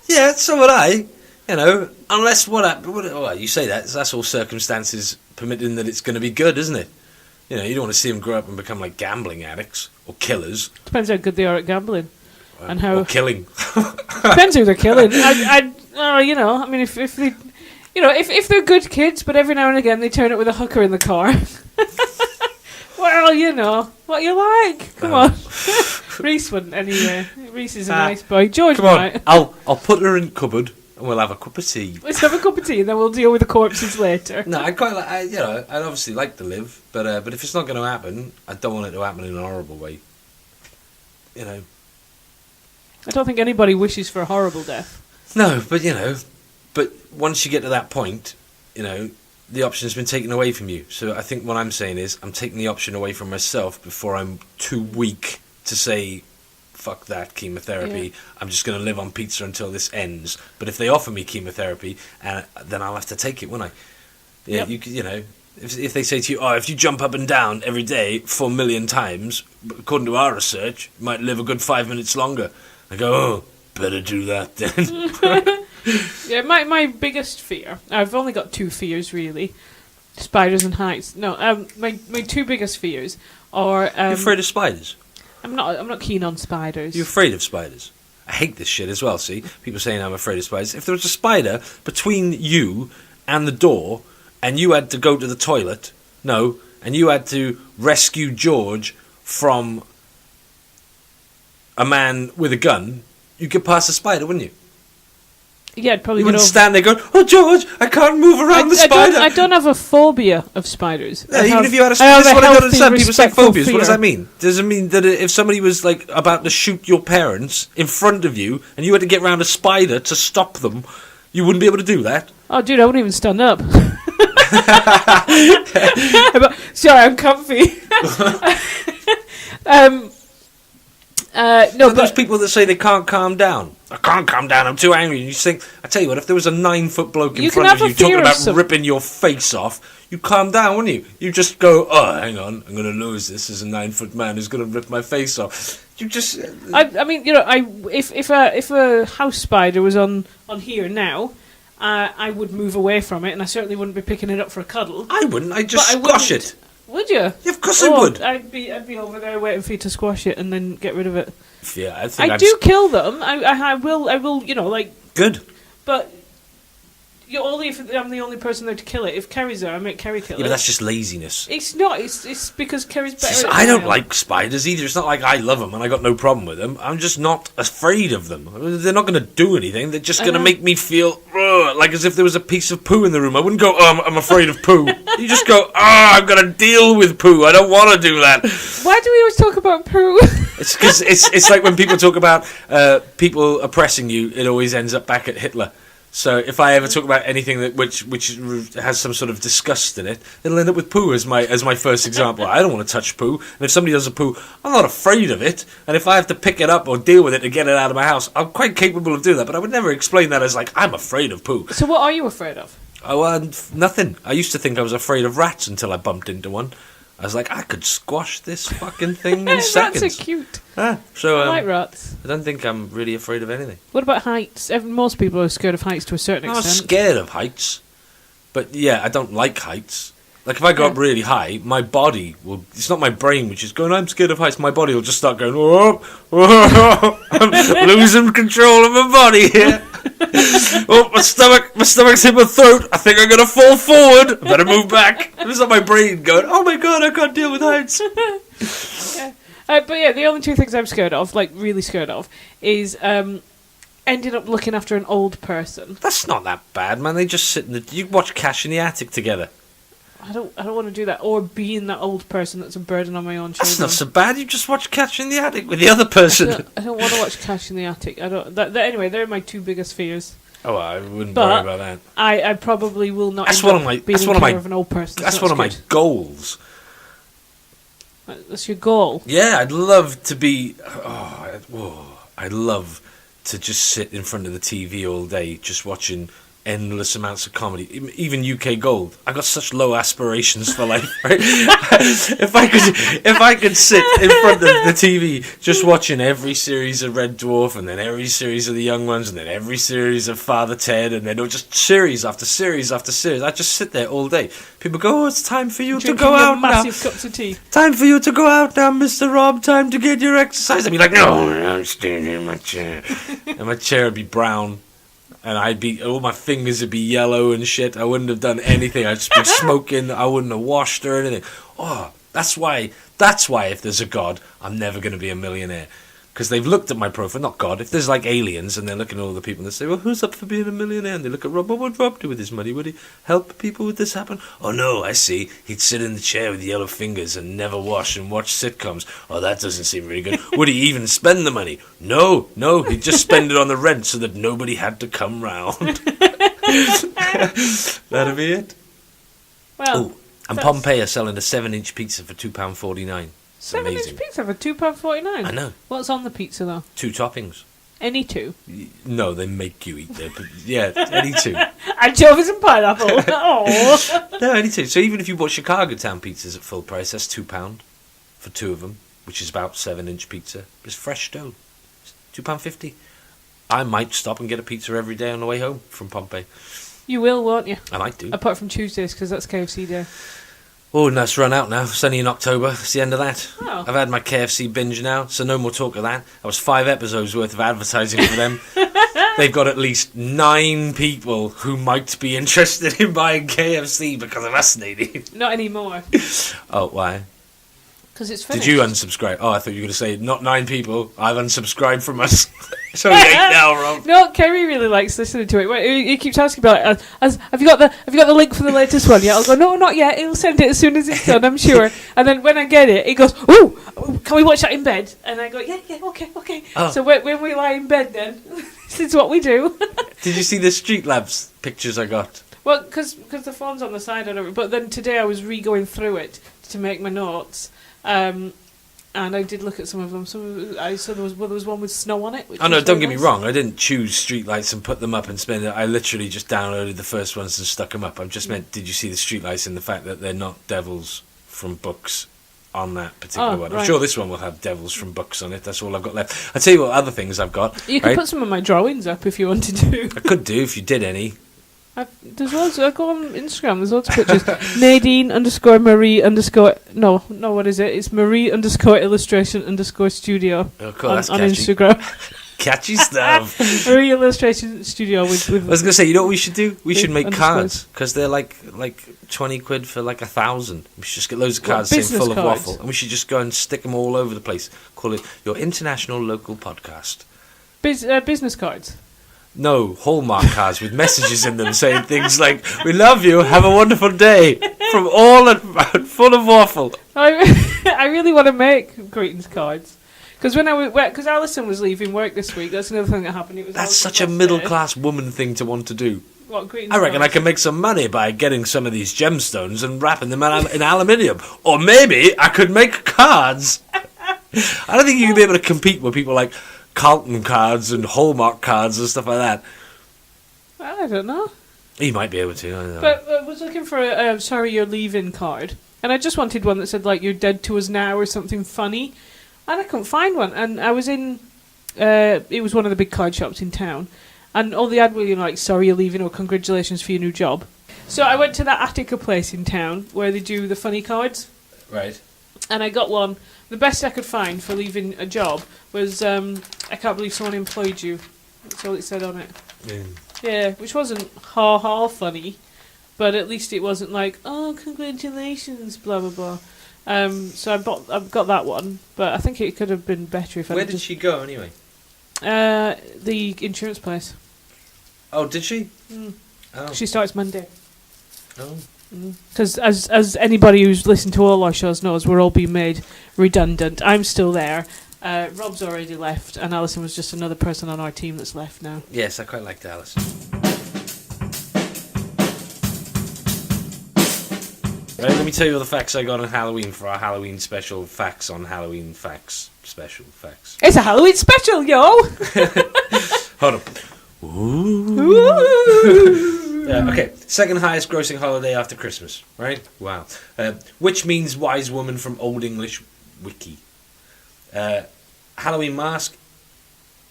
Yeah, so would I. Unless well, you say that's all circumstances permitting that it's going to be good, isn't it? You don't want to see them grow up and become like gambling addicts or killers. Depends how good they are at gambling. And how or killing. Depends who they're killing. I mean, if they, if they're good kids, but every now and again they turn up with a hooker in the car. Well, what you like. Come on. Reese wouldn't anyway. Reese is a nice boy. George might. I'll put her in the cupboard and we'll have a cup of tea. Let's have a cup of tea and then we'll deal with the corpses later. No, I'd quite like. I'd obviously like to live, but if it's not going to happen, I don't want it to happen in a horrible way. I don't think anybody wishes for a horrible death. No, but once you get to that point, the option's been taken away from you. So I think what I'm saying is I'm taking the option away from myself before I'm too weak to say, "Fuck that chemotherapy. Yeah. I'm just going to live on pizza until this ends." But if they offer me chemotherapy, then I'll have to take it, won't I? Yeah, yep. If they say to you, "Oh, if you jump up and down every day 4 million times, according to our research, you might live a good 5 minutes longer." I go, "Oh, better do that then." Yeah, my biggest fear. I've only got 2 fears really: spiders and heights. No, my 2 biggest fears are. You're afraid of spiders? I'm not keen on spiders. You're afraid of spiders? I hate this shit as well. See, people saying I'm afraid of spiders. If there was a spider between you and the door, and you had to go to the toilet, and you had to rescue George from a man with a gun, you could pass a spider, wouldn't you? Yeah, I'd probably. You wouldn't stand there going, "Oh, George, I can't move around the spider." I don't have a phobia of spiders. Yeah, even if you had a spider, that's what I don't understand. People say phobias. Fear. What does that mean? Does it mean that if somebody was like about to shoot your parents in front of you, and you had to get around a spider to stop them, you wouldn't be able to do that? Oh, dude, I wouldn't even stand up. Sorry, I'm comfy. No, but those people that say they can't calm down. "I can't calm down, I'm too angry." And you think, I tell you what, if there was a 9-foot bloke in front of you talking about ripping your face off, you'd calm down, wouldn't you? You just go, "Oh, hang on, I'm going to lose this. There's a 9-foot man who's going to rip my face off." You just... I mean, if a house spider was on here now, I would move away from it, and I certainly wouldn't be picking it up for a cuddle. I wouldn't. I'd just squash it. Would you? Yeah, of course I would. I'd be over there waiting for you to squash it and then get rid of it. Yeah, I do kill them. I will. Good. But only if I'm the only person there to kill it. If Kerry's there, I make Kerry kill it. Yeah, but that's just laziness. It's not. It's because Kerry's better. I don't like spiders either. It's not like I love them and I got no problem with them. I'm just not afraid of them. They're not going to do anything. They're just going to make me feel like as if there was a piece of poo in the room. I wouldn't go, "Oh, I'm afraid of poo." You just go, "I've got to deal with poo. I don't want to do that." Why do we always talk about poo? It's because it's like when people talk about people oppressing you, it always ends up back at Hitler. So if I ever talk about anything that which has some sort of disgust in it, it'll end up with poo as my first example. I don't want to touch poo, and if somebody does a poo, I'm not afraid of it. And if I have to pick it up or deal with it to get it out of my house, I'm quite capable of doing that. But I would never explain that as like I'm afraid of poo. So what are you afraid of? Oh, nothing. I used to think I was afraid of rats until I bumped into one. I was like, I could squash this fucking thing in seconds. Rats are cute. So I like rats. I don't think I'm really afraid of anything. What about heights? Most people are scared of heights to a certain extent. I'm not scared of heights. But yeah, I don't like heights. Like if I go up really high, my body will. It's not my brain which is going, I'm scared of heights. My body will just start going, oh, oh, I'm losing control of my body here. Oh, my stomach's hit my throat. I think I'm going to fall forward. I better move back. It's not my brain going, oh my god, I can't deal with heights. Yeah. But yeah, the only two things I'm scared of, like really scared of, is ending up looking after an old person. That's not that bad, man. They just sit in the... You watch Cash in the Attic together. I don't want to do that, or being that old person that's a burden on my own children. That's not so bad. You just watch Cash in the Attic with the other person. I don't want to watch Cash in the Attic. I don't. Anyway, they're my two biggest fears. Oh, I wouldn't worry about that. I probably will not. That's one of my. That's one of my. Of an old person. That's one of my goals. That's your goal. Yeah, I'd love to be. I'd love to just sit in front of the TV all day, just watching endless amounts of comedy, even UK Gold. I got such low aspirations for life, right? if I could sit in front of the TV just watching every series of Red Dwarf, and then every series of The Young Ones, and then every series of Father Ted, and then just series after series after series, I'd just sit there all day. People go, oh, it's time for you to go out now. Massive cups of tea. Time for you to go out now, Mr. Rob. Time to get your exercise. I'd be like, no, I'm staying in my chair. And my chair would be brown. And all my fingers would be yellow and shit. I wouldn't have done anything. I'd just be smoking. I wouldn't have washed or anything. Oh, that's why if there's a God, I'm never going to be a millionaire. Because they've looked at my profile, not God. If there's like aliens and they're looking at all the people and they say, well, who's up for being a millionaire? And they look at Rob, what would Rob do with his money? Would he help people with this happen? Oh no, I see. He'd sit in the chair with yellow fingers and never wash and watch sitcoms. Oh, that doesn't seem very good. Would he even spend the money? No, he'd just spend it on the rent so that nobody had to come round. That'd be it. Well, and Pompeii are selling a 7-inch pizza for £2.49. 7-inch pizza for £2.49. I know. What's on the pizza though? 2 toppings. Any 2? No, they make you eat there. But yeah, any 2. Anchovies and pineapple. Oh. No, any 2. So even if you bought Chicago Town pizzas at full price, that's £2 for 2 of them, which is about 7-inch pizza. It's fresh dough. It's £2.50. I might stop and get a pizza every day on the way home from Pompeii. You will, won't you? I might do. Apart from Tuesdays, because that's KFC day. Oh, and that's run out now. It's only in October. It's the end of that. Oh. I've had my KFC binge now, so no more talk of that. That was 5 episodes worth of advertising for them. They've got at least 9 people who might be interested in buying KFC because of us, Nadine. Not anymore. Oh, why? Because it's finished. Did you unsubscribe? Oh, I thought you were going to say, not 9 people. I've unsubscribed from us. It's only 8 now, Rob. No, Kerry really likes listening to it. He keeps asking about it. Have you got the link for the latest one yet? I'll go, no, not yet. He'll send it as soon as it's done, I'm sure. And then when I get it, he goes, oh, can we watch that in bed? And I go, yeah, okay. Oh. So when we lie in bed then, this is what we do. Did you see the Street Labs pictures I got? Well, because the phone's on the side of it. But then today I was re-going through it to make my notes. And I did look at some of them. I saw there was one with snow on it. Oh no, don't get me wrong. I didn't choose streetlights and put them up and spend it. I literally just downloaded the first ones and stuck them up. I just meant, did you see the streetlights and the fact that they're not devils from books on that particular one? Right. I'm sure this one will have devils from books on it. That's all I've got left. I'll tell you what other things I've got. You could put some of my drawings up if you wanted to. I could do if you did any. There's loads. I go on Instagram. There's loads of pictures. Nadine_Marie_ No, what is it? It's Marie_illustration_studio on Instagram. Catchy stuff. Marie Illustration Studio with. I was gonna say, you know what we should do? We should make cards because they're like 20 quid for like 1,000. We should just get loads of cards saying full of waffle, and we should just go and stick them all over the place. Call it your international local podcast. Business cards. No, Hallmark cards with messages in them saying things like, we love you, have a wonderful day, from all and full of waffle. I really want to make greetings cards. Because because Alison was leaving work this week, that's another thing that happened. That's such a middle-class woman thing to want to do. What, greetings I reckon cards? I can make some money by getting some of these gemstones and wrapping them in aluminium. Or maybe I could make cards. I don't think you can be able to compete with people like Carlton cards and Hallmark cards and stuff like that. I don't know. You might be able to. I don't know. But I was looking for a sorry you're leaving card. And I just wanted one that said, like, you're dead to us now or something funny. And I couldn't find one. And I was in... it was one of the big card shops in town. And all the ad were, like, sorry you're leaving or congratulations for your new job. So I went to that Attica place in town where they do the funny cards. Right. And I got one. The best I could find for leaving a job was, I can't believe someone employed you. That's all it said on it. Yeah, which wasn't ha-ha funny, but at least it wasn't like, oh, congratulations, blah, blah, blah. So I've got that one, but I think it could have been better if I. Where did she go anyway? The insurance place. Oh, did she? Oh. She starts Monday. Oh. Because as anybody who's listened to all our shows knows, we're all being made redundant. I'm still there. Rob's already left, and Alison was just another person on our team that's left now. Yes, I quite liked Alison. Right, let me tell you all the facts I got on Halloween for our Halloween special. Facts on Halloween facts. Special facts. It's a Halloween special, yo! Hold on. Ooh. Okay, second highest grossing holiday after Christmas, right? Wow. Which means wise woman from Old English Wiki. Halloween mask.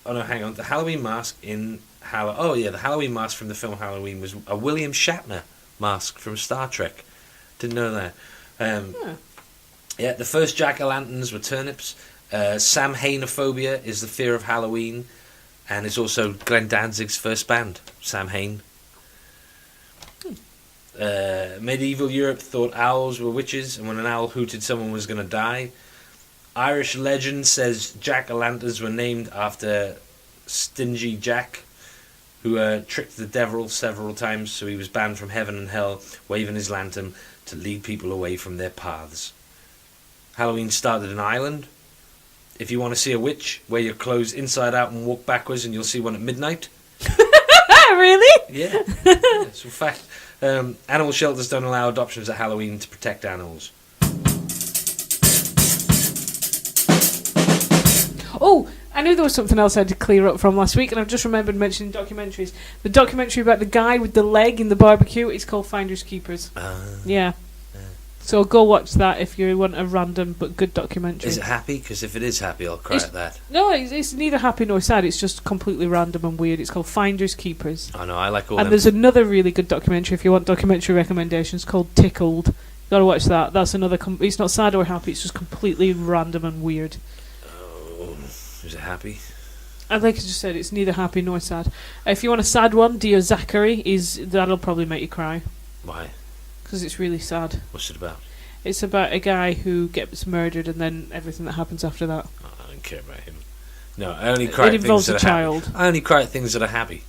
Oh no, hang on. The Halloween mask in the Halloween mask from the film Halloween was a William Shatner mask from Star Trek. Didn't know that. Yeah, the first jack-o'-lanterns were turnips. Samhainophobia is the fear of Halloween, and it's also Glenn Danzig's first band, Samhain. Medieval Europe thought owls were witches, and when an owl hooted, someone was going to die. Irish legend says jack-o'-lanterns were named after Stingy Jack, who tricked the devil several times, so he was banned from heaven and hell, waving his lantern to lead people away from their paths. Halloween started in Ireland. If you want to see a witch, wear your clothes inside out and walk backwards, and you'll see one at midnight. Really? Yeah. It's a fact. Animal shelters don't allow adoptions at Halloween to protect animals. Oh, I knew there was something else I had to clear up from last week, and I've just remembered mentioning documentaries. The documentary about the guy with the leg in the barbecue is called Finders Keepers. Yeah. So go watch that if you want a random but good documentary. Is it happy? Because if it is happy, I'll cry at that. No, it's neither happy nor sad. It's just completely random and weird. It's called Finders Keepers. I know, I like all And them. there's another really good documentary if you want documentary recommendations called Tickled. You gotta watch that. That's another. It's not sad or happy. It's just completely random and weird. Oh, is it happy? Like I just said, it's neither happy nor sad. If you want a sad one, Dear Zachary, that'll probably make you cry. Why? Because it's really sad. What's it about? It's about a guy who gets murdered and then everything that happens after that. Oh, I don't care about him. No, I only cry at things that are happy. It involves a child. I only cry at things that are happy.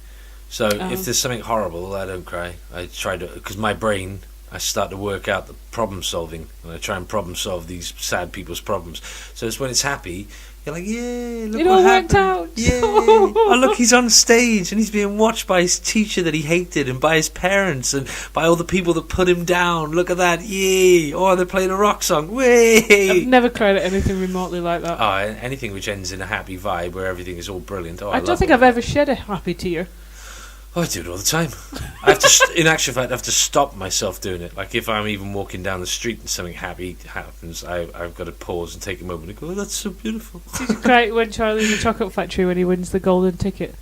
So if there's something horrible, I don't cry. I try to, because my brain, I start to work out the problem solving, and I try and problem solve these sad people's problems. So it's when it's happy, you're like, yeah, look what happened. It all worked out. Yeah. Oh, look, he's on stage and he's being watched by his teacher that he hated and by his parents and by all the people that put him down. Look at that. Yay. Oh, they're playing a rock song. Way. I've never cried at anything remotely like that. Oh, anything which ends in a happy vibe where everything is all brilliant. Oh, I don't think I've ever shed a happy tear. Oh, I do it all the time. I have to, in actual fact, I have to stop myself doing it. Like if I'm even walking down the street and something happy happens, I've got to pause and take a moment and go, "Oh, that's so beautiful." Did you cry when Charlie in the Chocolate Factory when he wins the golden ticket?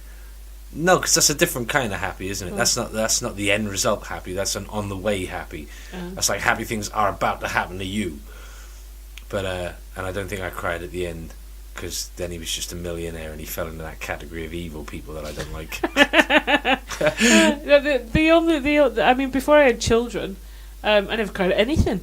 No, because that's a different kind of happy, isn't it? Oh. That's not the end result happy. That's an on the way happy. That's like happy things are about to happen to you. But and I don't think I cried at the end. Because then he was just a millionaire and he fell into that category of evil people that I don't like. I mean, before I had children, I never cried at anything.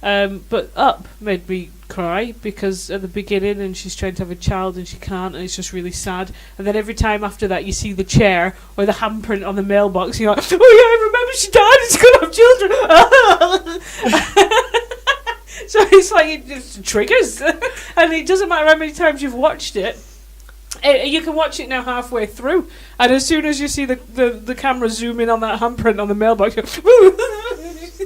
But Up made me cry because at the beginning, and she's trying to have a child and she can't, and it's just really sad. And then every time after that, you see the chair or the handprint on the mailbox, and you're like, oh yeah, I remember she died and she's gonna have children. So it's like it just triggers, and it doesn't matter how many times you've watched it. You can watch it now halfway through, and as soon as you see the camera zoom in on that handprint on the mailbox,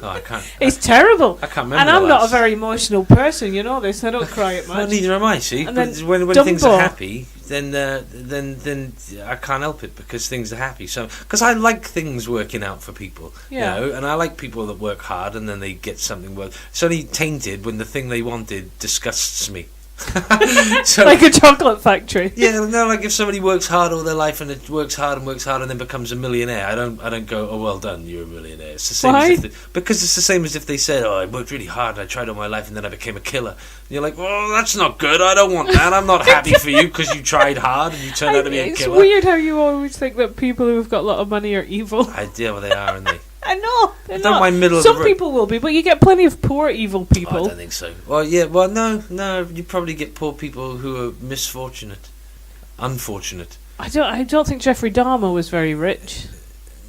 I can't. It's terrible. I can't remember. And I'm not a very emotional person, you know this. I don't cry at much. Well, neither am I. See, but when things are happy, then I can't help it because things are happy. So because I like things working out for people, you know, and I like people that work hard and then they get something worth. It's only tainted when the thing they wanted disgusts me. So, like a chocolate factory. Yeah, no, like if somebody works hard all their life and it works hard and then becomes a millionaire, I don't go, oh, well done, you're a millionaire. It's the same Why? as because it's the same as if they said, oh, I worked really hard and I tried all my life and then I became a killer. And you're like, well, that's not good. I don't want that. I'm not happy for you because you tried hard and you turned out to be a killer. It's weird how you always think that people who've got a lot of money are evil. Well, they are, aren't they? I know. I don't mind middle Some of the people will be, but you get plenty of poor evil people. Oh, I don't think so. Well, yeah. Well, no. You probably get poor people who are unfortunate. I don't think Jeffrey Dahmer was very rich.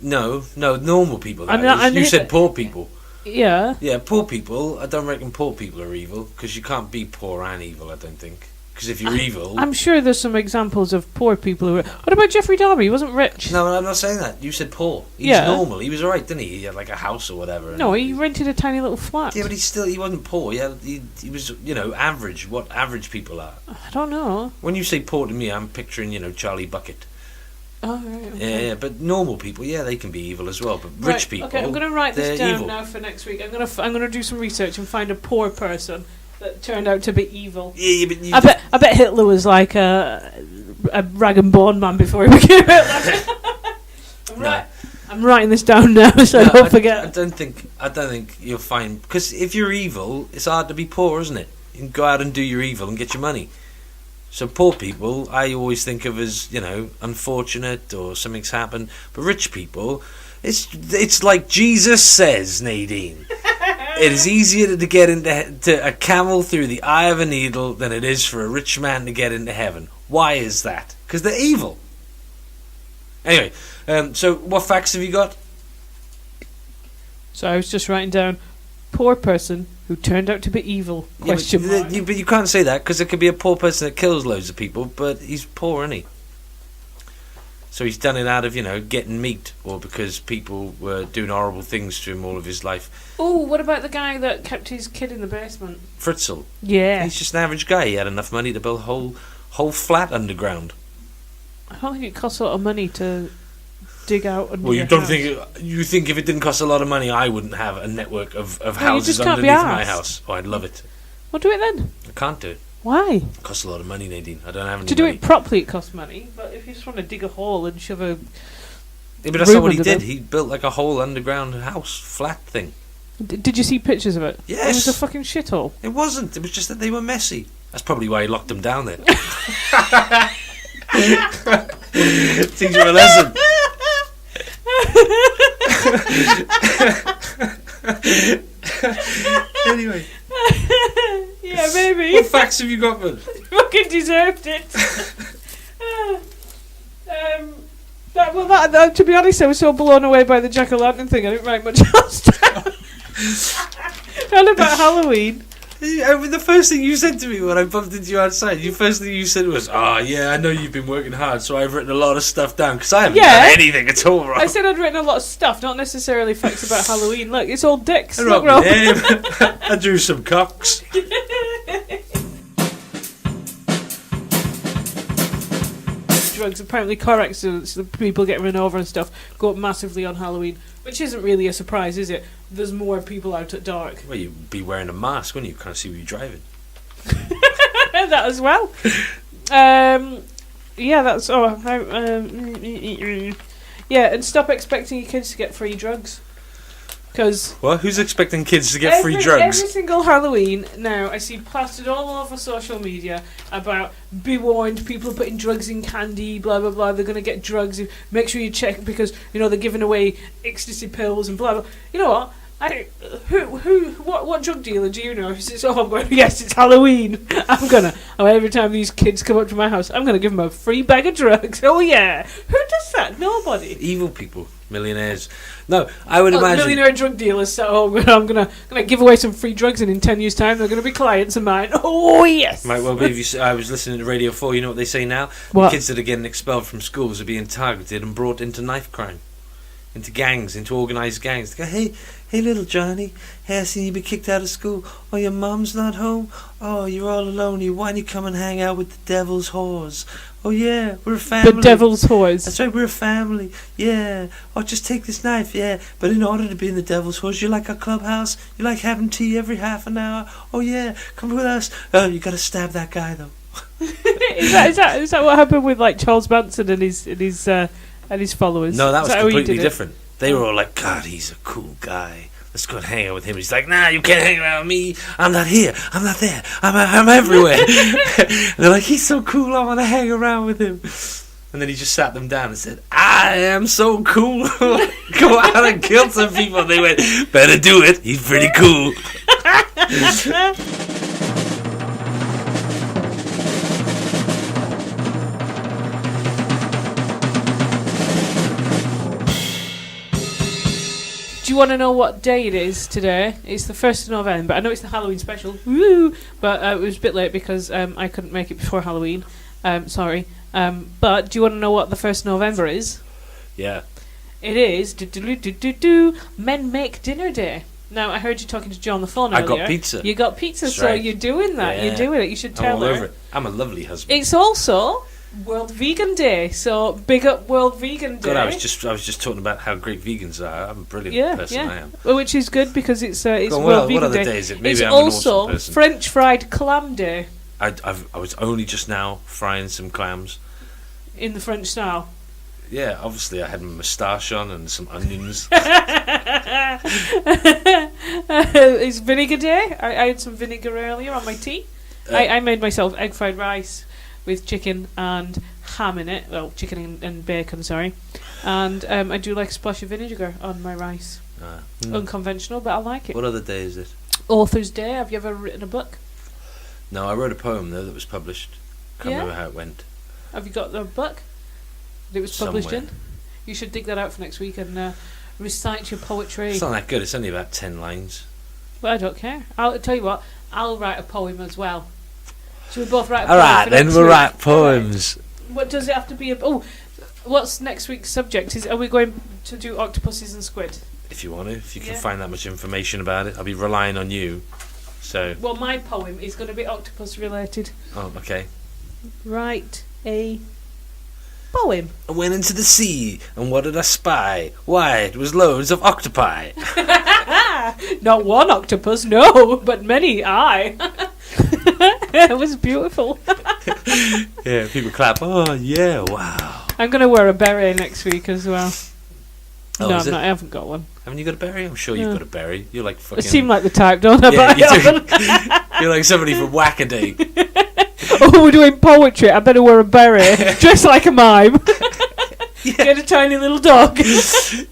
No, normal people. You said poor people. Yeah. Yeah, poor people. I don't reckon poor people are evil because you can't be poor and evil. I don't think. Because if you're evil... I'm sure there's some examples of poor people who were... What about Jeffrey Dahmer? He wasn't rich. No, I'm not saying that. You said poor. He's normal. He was alright, didn't he? He had like a house or whatever. No, he rented a tiny little flat. Yeah, but he wasn't poor. He was, average. What average people are. I don't know. When you say poor to me, I'm picturing, Charlie Bucket. Oh, right. Okay. Yeah, but normal people, they can be evil as well. But rich people, okay, I'm going to write this down evil. now for next week. I'm going to do some research and find a poor person that turned out to be evil. Yeah, but I bet Hitler was like a rag and bone man before he became Hitler. I'm writing this down now so I don't forget. I don't think you'll find, because if you're evil, it's hard to be poor, isn't it? You can go out and do your evil and get your money. So poor people, I always think of as unfortunate or something's happened. But rich people, it's like Jesus says, Nadine. It is easier to get into a camel through the eye of a needle than it is for a rich man to get into heaven. Why is that? Because they're evil. Anyway, so what facts have you got? So I was just writing down, poor person who turned out to be evil, question mark. But you can't say that, because it could be a poor person that kills loads of people, but he's poor, isn't he? So he's done it out of, getting meat, or because people were doing horrible things to him all of his life. Oh, what about the guy that kept his kid in the basement? Fritzl. Yeah. He's just an average guy. He had enough money to build a whole flat underground. I don't think it costs a lot of money to dig out under you think if it didn't cost a lot of money, I wouldn't have a network of houses underneath my house. Oh, I'd love it. Well, do it then. I can't do it. Why? It costs a lot of money, Nadine. I don't have any to do money. It properly, it costs money. But if you just want to dig a hole and shove a... Yeah, but that's not what he did. He built like a whole underground house, flat thing. Did you see pictures of it? Yes. It was a fucking shithole. It wasn't. It was just that they were messy. That's probably why he locked them down there. Teach you a lesson. Anyway. Yeah, maybe. What facts have you got, man? Fucking deserved it. That, to be honest, I was so blown away by the jack-o'-lantern thing, I didn't write much else down. Not about Halloween. I mean, the first thing you said to me when I bumped into you outside, the first thing you said was, yeah, I know you've been working hard, so I've written a lot of stuff down, because I haven't done anything at all wrong. I said I'd written a lot of stuff, not necessarily facts about Halloween. Look, it's all dicks. I wrote my name. I drew some cocks. Drugs, apparently car accidents, the people getting run over and stuff, go up massively on Halloween, which isn't really a surprise, is it? There's more people out at dark. Well, you'd be wearing a mask, wouldn't you? Can't see what you're driving. That as well. Yeah, that's yeah, and stop expecting your kids to get free drugs. Because who's expecting kids to get free drugs? Every single Halloween now, I see plastered all over social media about be warned, people are putting drugs in candy, blah blah blah. They're going to get drugs. Make sure you check because they're giving away ecstasy pills and blah blah. You know what? What drug dealer do you know? Who says, I'm going, yes, it's Halloween. Every time these kids come up to my house, I'm gonna give them a free bag of drugs. Oh yeah, who does that? Nobody. Evil people, millionaires. No, I would imagine millionaire drug dealers. So I'm gonna give away some free drugs, and in 10 years' time, they're gonna be clients of mine. Oh yes. Might well be. I was listening to Radio 4. You know what they say now? What? The kids that are getting expelled from schools are being targeted and brought into knife crime. into gangs, into organised gangs. They go, hey, little Johnny. Hey, I seen you be kicked out of school. Oh, your mum's not home. Oh, you're all alone. Why don't you come and hang out with the devil's whores? Oh, yeah, we're a family. The devil's whores. That's right, we're a family. Yeah. Oh, just take this knife. Yeah. But in order to be in the devil's whores, you like our clubhouse? You like having tea every half an hour? Oh, yeah, come with us. Oh, you got to stab that guy, though. Is that what happened with like Charles Manson and his followers? No, that was completely different. They were all like, God, he's a cool guy. Let's go and hang out with him. He's like, nah, you can't hang around with me. I'm not here. I'm not there. I'm everywhere. And they're like, he's so cool. I want to hang around with him. And then he just sat them down and said, I am so cool. Go out and kill some people. And they went, better do it. He's pretty cool. Do you want to know what day it is today? It's the 1st of November. I know it's the Halloween special. Woo! But it was a bit late because I couldn't make it before Halloween. Sorry. But do you want to know what the 1st of November is? Yeah. It is Men Make Dinner Day. Now, I heard you talking to John on the phone earlier. I got pizza. You got pizza, That's so right. You're doing that. Yeah. You're doing it. You should tell I'm all her. over it. I'm a lovely husband. It's also World Vegan Day, so big up World Vegan Day. God, I was just talking about how great vegans are. I'm a brilliant person. I am. Well, which is good because it's World Vegan Day. What other day is it? Maybe it's I'm also an awesome person. French fried clam day. I was only just now frying some clams. In the French style. Yeah, obviously I had my moustache on and some onions. It's vinegar day. I had some vinegar earlier on my tea. I made myself egg fried rice with chicken and ham in it. Well, chicken and bacon, sorry. And I do like a splash of vinegar on my rice. Unconventional, but I like it. What other day is it? Author's Day. Have you ever written a book? No, I wrote a poem though that was published. Can't remember how it went. Have you got the book that it was published Somewhere. in? You should dig that out for next week and recite your poetry. It's not that good. It's only about 10 lines. Well, I don't care. I'll tell you what. I'll write a poem as well. Should we both write a All poem? right, then we'll write poems. What does it have to be? What's next week's subject? Are we going to do octopuses and squid? If you want to, if you can find that much information about it, I'll be relying on you. So. Well, my poem is going to be octopus related. Oh, okay. Write a poem. I went into the sea, and what did I spy? Why, it was loads of octopi. Not one octopus, no, but many. Aye. It was beautiful. Yeah, people clap. Oh, yeah, wow. I'm going to wear a beret next week as well. Oh, no, I haven't got one. Haven't you got a berry? I'm sure you've got a berry. You're like fucking... I seem like the type, don't I? Yeah, you do. You're like somebody from Wackaday. Oh, we're doing poetry. I better wear a beret. Dress like a mime. Get a tiny little dog.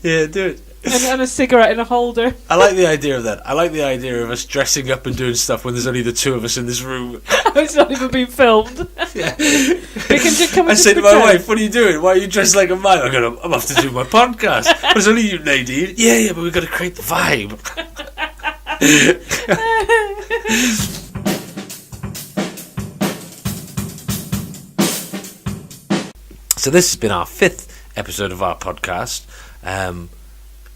Yeah, do it. And a cigarette in a holder. I like the idea of that. I like the idea of us dressing up and doing stuff when there's only the two of us in this room. It's not even being filmed. Yeah. We can just come and I just say to my pretend. wife, what are you doing? Why are you dressed like a mime? I'm off to do my podcast. But it's only you, Nadine. Yeah, but we've got to create the vibe. So this has been our 5th episode of our podcast.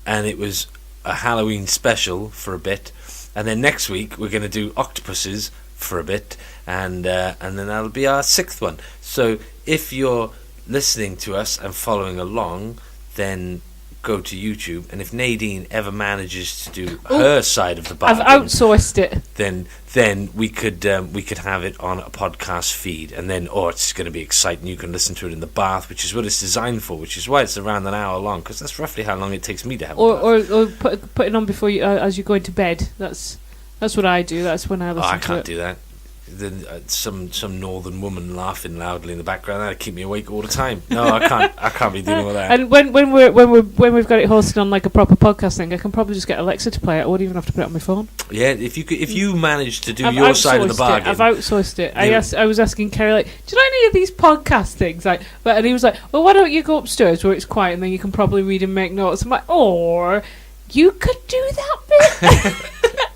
And it was a Halloween special for a bit. And then next week we're going to do octopuses for a bit. And then that'll be our 6th one. So if you're listening to us and following along, then go to YouTube, and if Nadine ever manages to do her side of the bargain, I've outsourced it. Then we could have it on a podcast feed, and then it's going to be exciting. You can listen to it in the bath, which is what it's designed for, which is why it's around an hour long, because that's roughly how long it takes me to have. Or put it on before you as you go into bed. That's what I do. That's when I listen to it. I can't do that. Then some northern woman laughing loudly in the background, that'd keep me awake all the time. No, I can't be dealing with that. And when we've got it hosted on like a proper podcast thing, I can probably just get Alexa to play it. I wouldn't even have to put it on my phone. Yeah, if you manage to do your side of the bargain, I've outsourced it. I was asking Kerry, like, do you know any of these podcast things? Like, and he was like, well, why don't you go upstairs where it's quiet and then you can probably read and make notes. I'm like, or you could do that bit.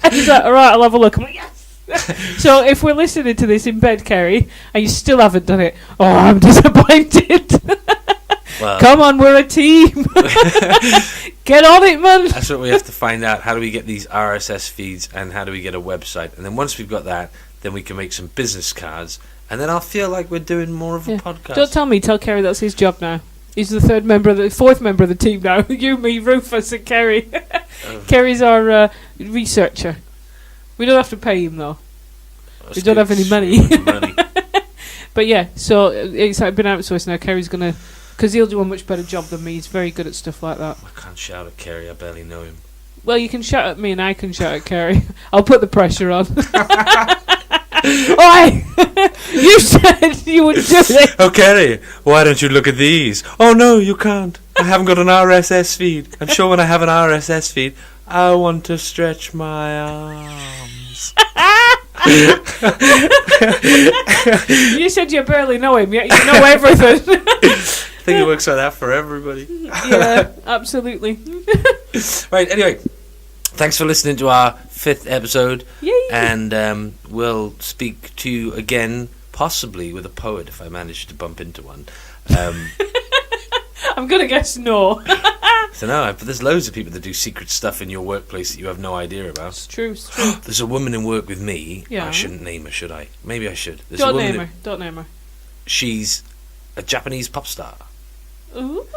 And he's like, all right, I'll have a look. I'm like, yes. So if we're listening to this in bed, Kerry, and you still haven't done it, I'm disappointed. Well, come on, we're a team. Get on it, man. That's what we have to find out. How do we get these RSS feeds, and how do we get a website? And then once we've got that, then we can make some business cards, and then I'll feel like we're doing more of a podcast. Don't tell me. Tell Kerry that's his job now. He's the fourth member of the team now. You, me, Rufus, and Kerry. Kerry's our researcher. We don't have to pay him though. We don't have any money. But yeah, so it's been outsourced now. Kerry's gonna, because he'll do a much better job than me. He's very good at stuff like that. I can't shout at Kerry. I barely know him. Well, you can shout at me, and I can shout at Kerry. I'll put the pressure on. Oi! You said you would do it. Oh, Kerry, why don't you look at these? Oh no, you can't. I haven't got an RSS feed. I'm sure when I have an RSS feed, I want to stretch my arms. You said you barely know him, yet you know everything. I think it works like that for everybody. Yeah, absolutely. Right, anyway, thanks for listening to our 5th episode. Yay. And we'll speak to you again, possibly with a poet, if I manage to bump into one. I'm going to guess no. So no, but there's loads of people that do secret stuff in your workplace that you have no idea about. It's true, it's true. There's a woman in work with me. Yeah. I shouldn't name her, should I? Maybe I should. There's Don't a woman name her. Don't name her. She's a Japanese pop star. Ooh,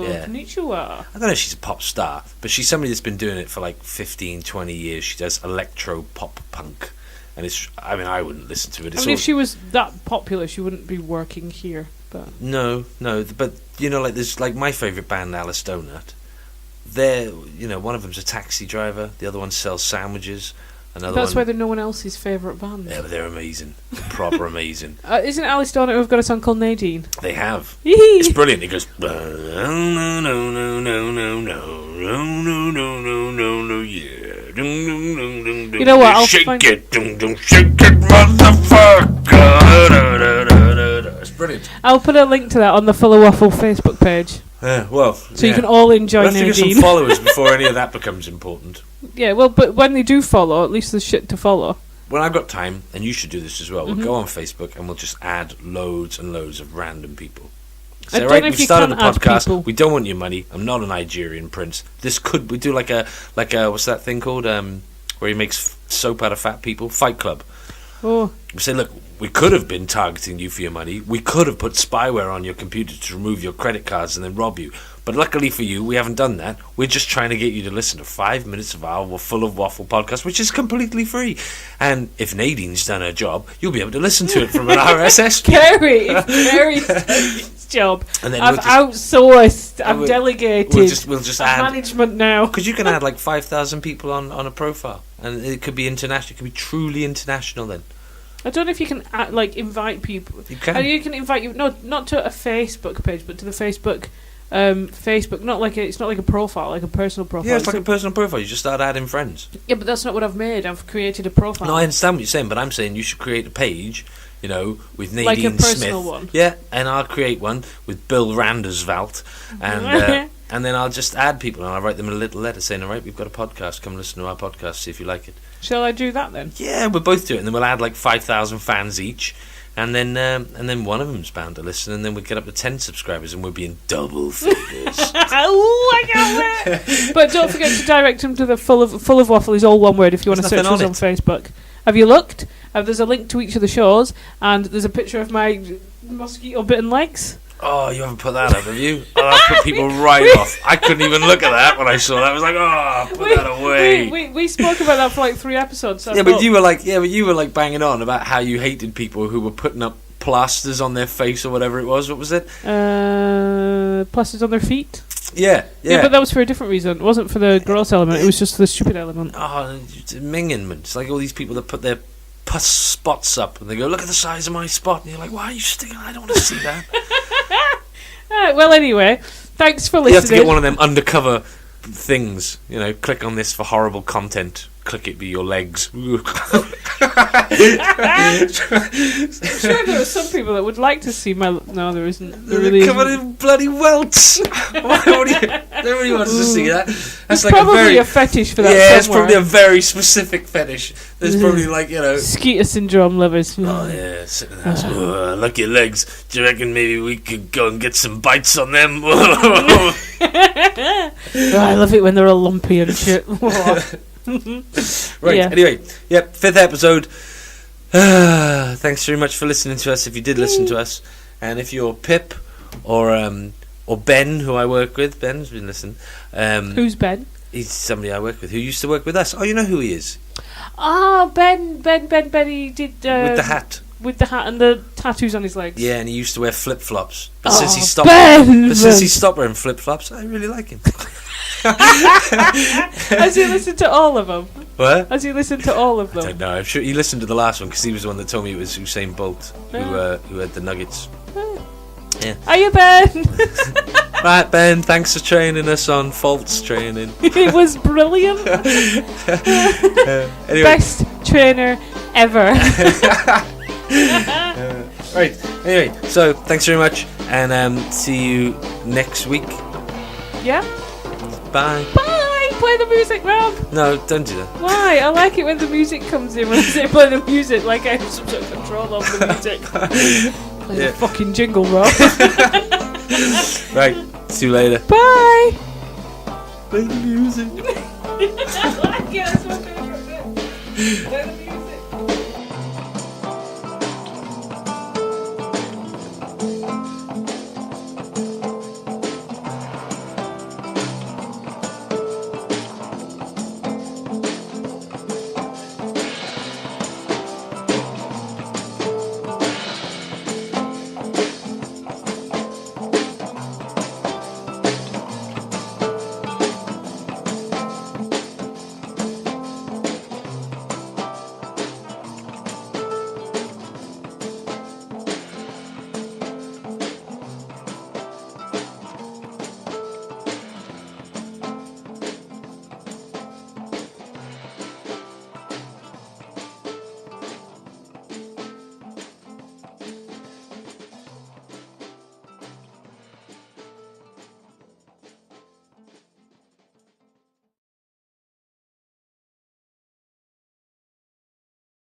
Yeah. konnichiwa. I don't know if she's a pop star, but she's somebody that's been doing it for like 15, 20 years. She does electro pop punk. And it's, I mean, I wouldn't listen to it. I mean, if she was that popular, she wouldn't be working here. But No, but, you know, like, there's, like, my favourite band, Alice Donut. They're, you know, one of them's a taxi driver, the other one sells sandwiches, another that's one... why they're no one else's favourite band. Yeah, but they're amazing. Proper amazing. Isn't Alice Donut who've got a song called Nadine? They have. It's brilliant. It goes... No, no, no, no, no, no, no, no, no, no, no, yeah. You know what? I'll shake find it, shake it, motherfucker. It's brilliant. I'll put a link to that on the Full of Waffle Facebook page. Well, so you can all enjoy we'll have to Nadine. get some followers before any of that becomes important. Yeah, well, but when they do follow, at least there's shit to follow. When I've got time, and you should do this as well, we'll go on Facebook and we'll just add loads and loads of random people. I So, don't right, know if we've you started a can add podcast. people. We don't want your money. I'm not a Nigerian prince. This could we do like a what's that thing called? Where he makes soap out of fat people. Fight Club. Oh, We say, look, we could have been targeting you for your money. We could have put spyware on your computer to remove your credit cards and then rob you. But luckily for you, we haven't done that. We're just trying to get you to listen to 5 minutes of our Full of Waffle podcast, which is completely free. And if Nadine's done her job, you'll be able to listen to it from an RSS feed. Kerry's done his job. And then I've outsourced. I've delegated. We'll just add management now. because you can add like 5,000 people on a profile, and it could be international. It could be truly international. Then I don't know if you can invite people. you can. And you can invite you not to a Facebook page, but to the Facebook. Facebook, it's not like a profile, like a personal profile. Yeah, it's like a personal profile. You just start adding friends. Yeah, but that's not what I've made. I've created a profile. No, I understand what you're saying, but I'm saying you should create a page, you know, with Nadine like a personal Smith. one. Yeah, and I'll create one with Bill Randersveld, and then I'll just add people, and I'll write them a little letter saying, all right, we've got a podcast, come listen to our podcast, see if you like it. Shall I do that then? Yeah, we'll both do it, and then we'll add like 5,000 fans each, and then one of them's bound to listen, and then we'll get up to 10 subscribers, and we'll be in double figures. Oh, I can't wait! But don't forget to direct them to the Full of Waffle is all one word if you want to search us on Facebook. Have you looked? There's a link to each of the shows, and there's a picture of my mosquito-bitten legs. Oh, you haven't put that up, have you? Oh, that put people right off. I couldn't even look at that when I saw that. I was like, oh, put that away. We spoke about that for like 3 episodes. So But you were like banging on about how you hated people who were putting up plasters on their face or whatever it was. What was it? Plasters on their feet. Yeah. Yeah, but that was for a different reason. It wasn't for the gross element. It was just the stupid element. Oh, it's minging. It's like all these people that put their pus spots up and they go, look at the size of my spot, and you're like, why are you sticking? I don't want to see that. Well, anyway, thanks for listening. You have to get one of them undercover things, you know, click on this for horrible content click it be your legs. I'm sure there are some people that would like to see my... No, there isn't. There really covered in bloody welts. Nobody wants to see that. That's There's like probably a fetish for that Yeah, it's somewhere. probably a very specific fetish. There's probably like, Skeeter syndrome lovers. Oh yeah, sitting there. Look your legs. Do you reckon maybe we could go and get some bites on them? Oh, I love it when they're all lumpy and shit. Right, anyway. Yep, 5th episode. Thanks very much for listening to us, if you did listen to us. And if you're Pip or Ben, who I work with, Ben's been listening. Who's Ben? He's somebody I work with who used to work with us. Oh, you know who he is? Oh, Ben, he did... with the hat. With the hat and the tattoos on his legs. Yeah, and he used to wear flip-flops. But since he stopped wearing flip-flops, I really like him. Has he listened to all of them? What? Has he listened to all of them? I don't know. I'm sure he listened to the last one because he was the one that told me it was Usain Bolt who had the nuggets. Yeah. Are you Ben? Right, Ben. Thanks for training us on faults training. It was brilliant. Anyway. Best trainer ever. Right. Anyway, so thanks very much, and see you next week. Yeah. Bye. Bye. Play the music, Rob. No, don't do that. Why? I like it when the music comes in. When I say play the music, like I have some sort of control over the music. Play the fucking jingle, Rob. Right. See you later. Bye. Play the music. I like it. That's my favourite bit. Play the music.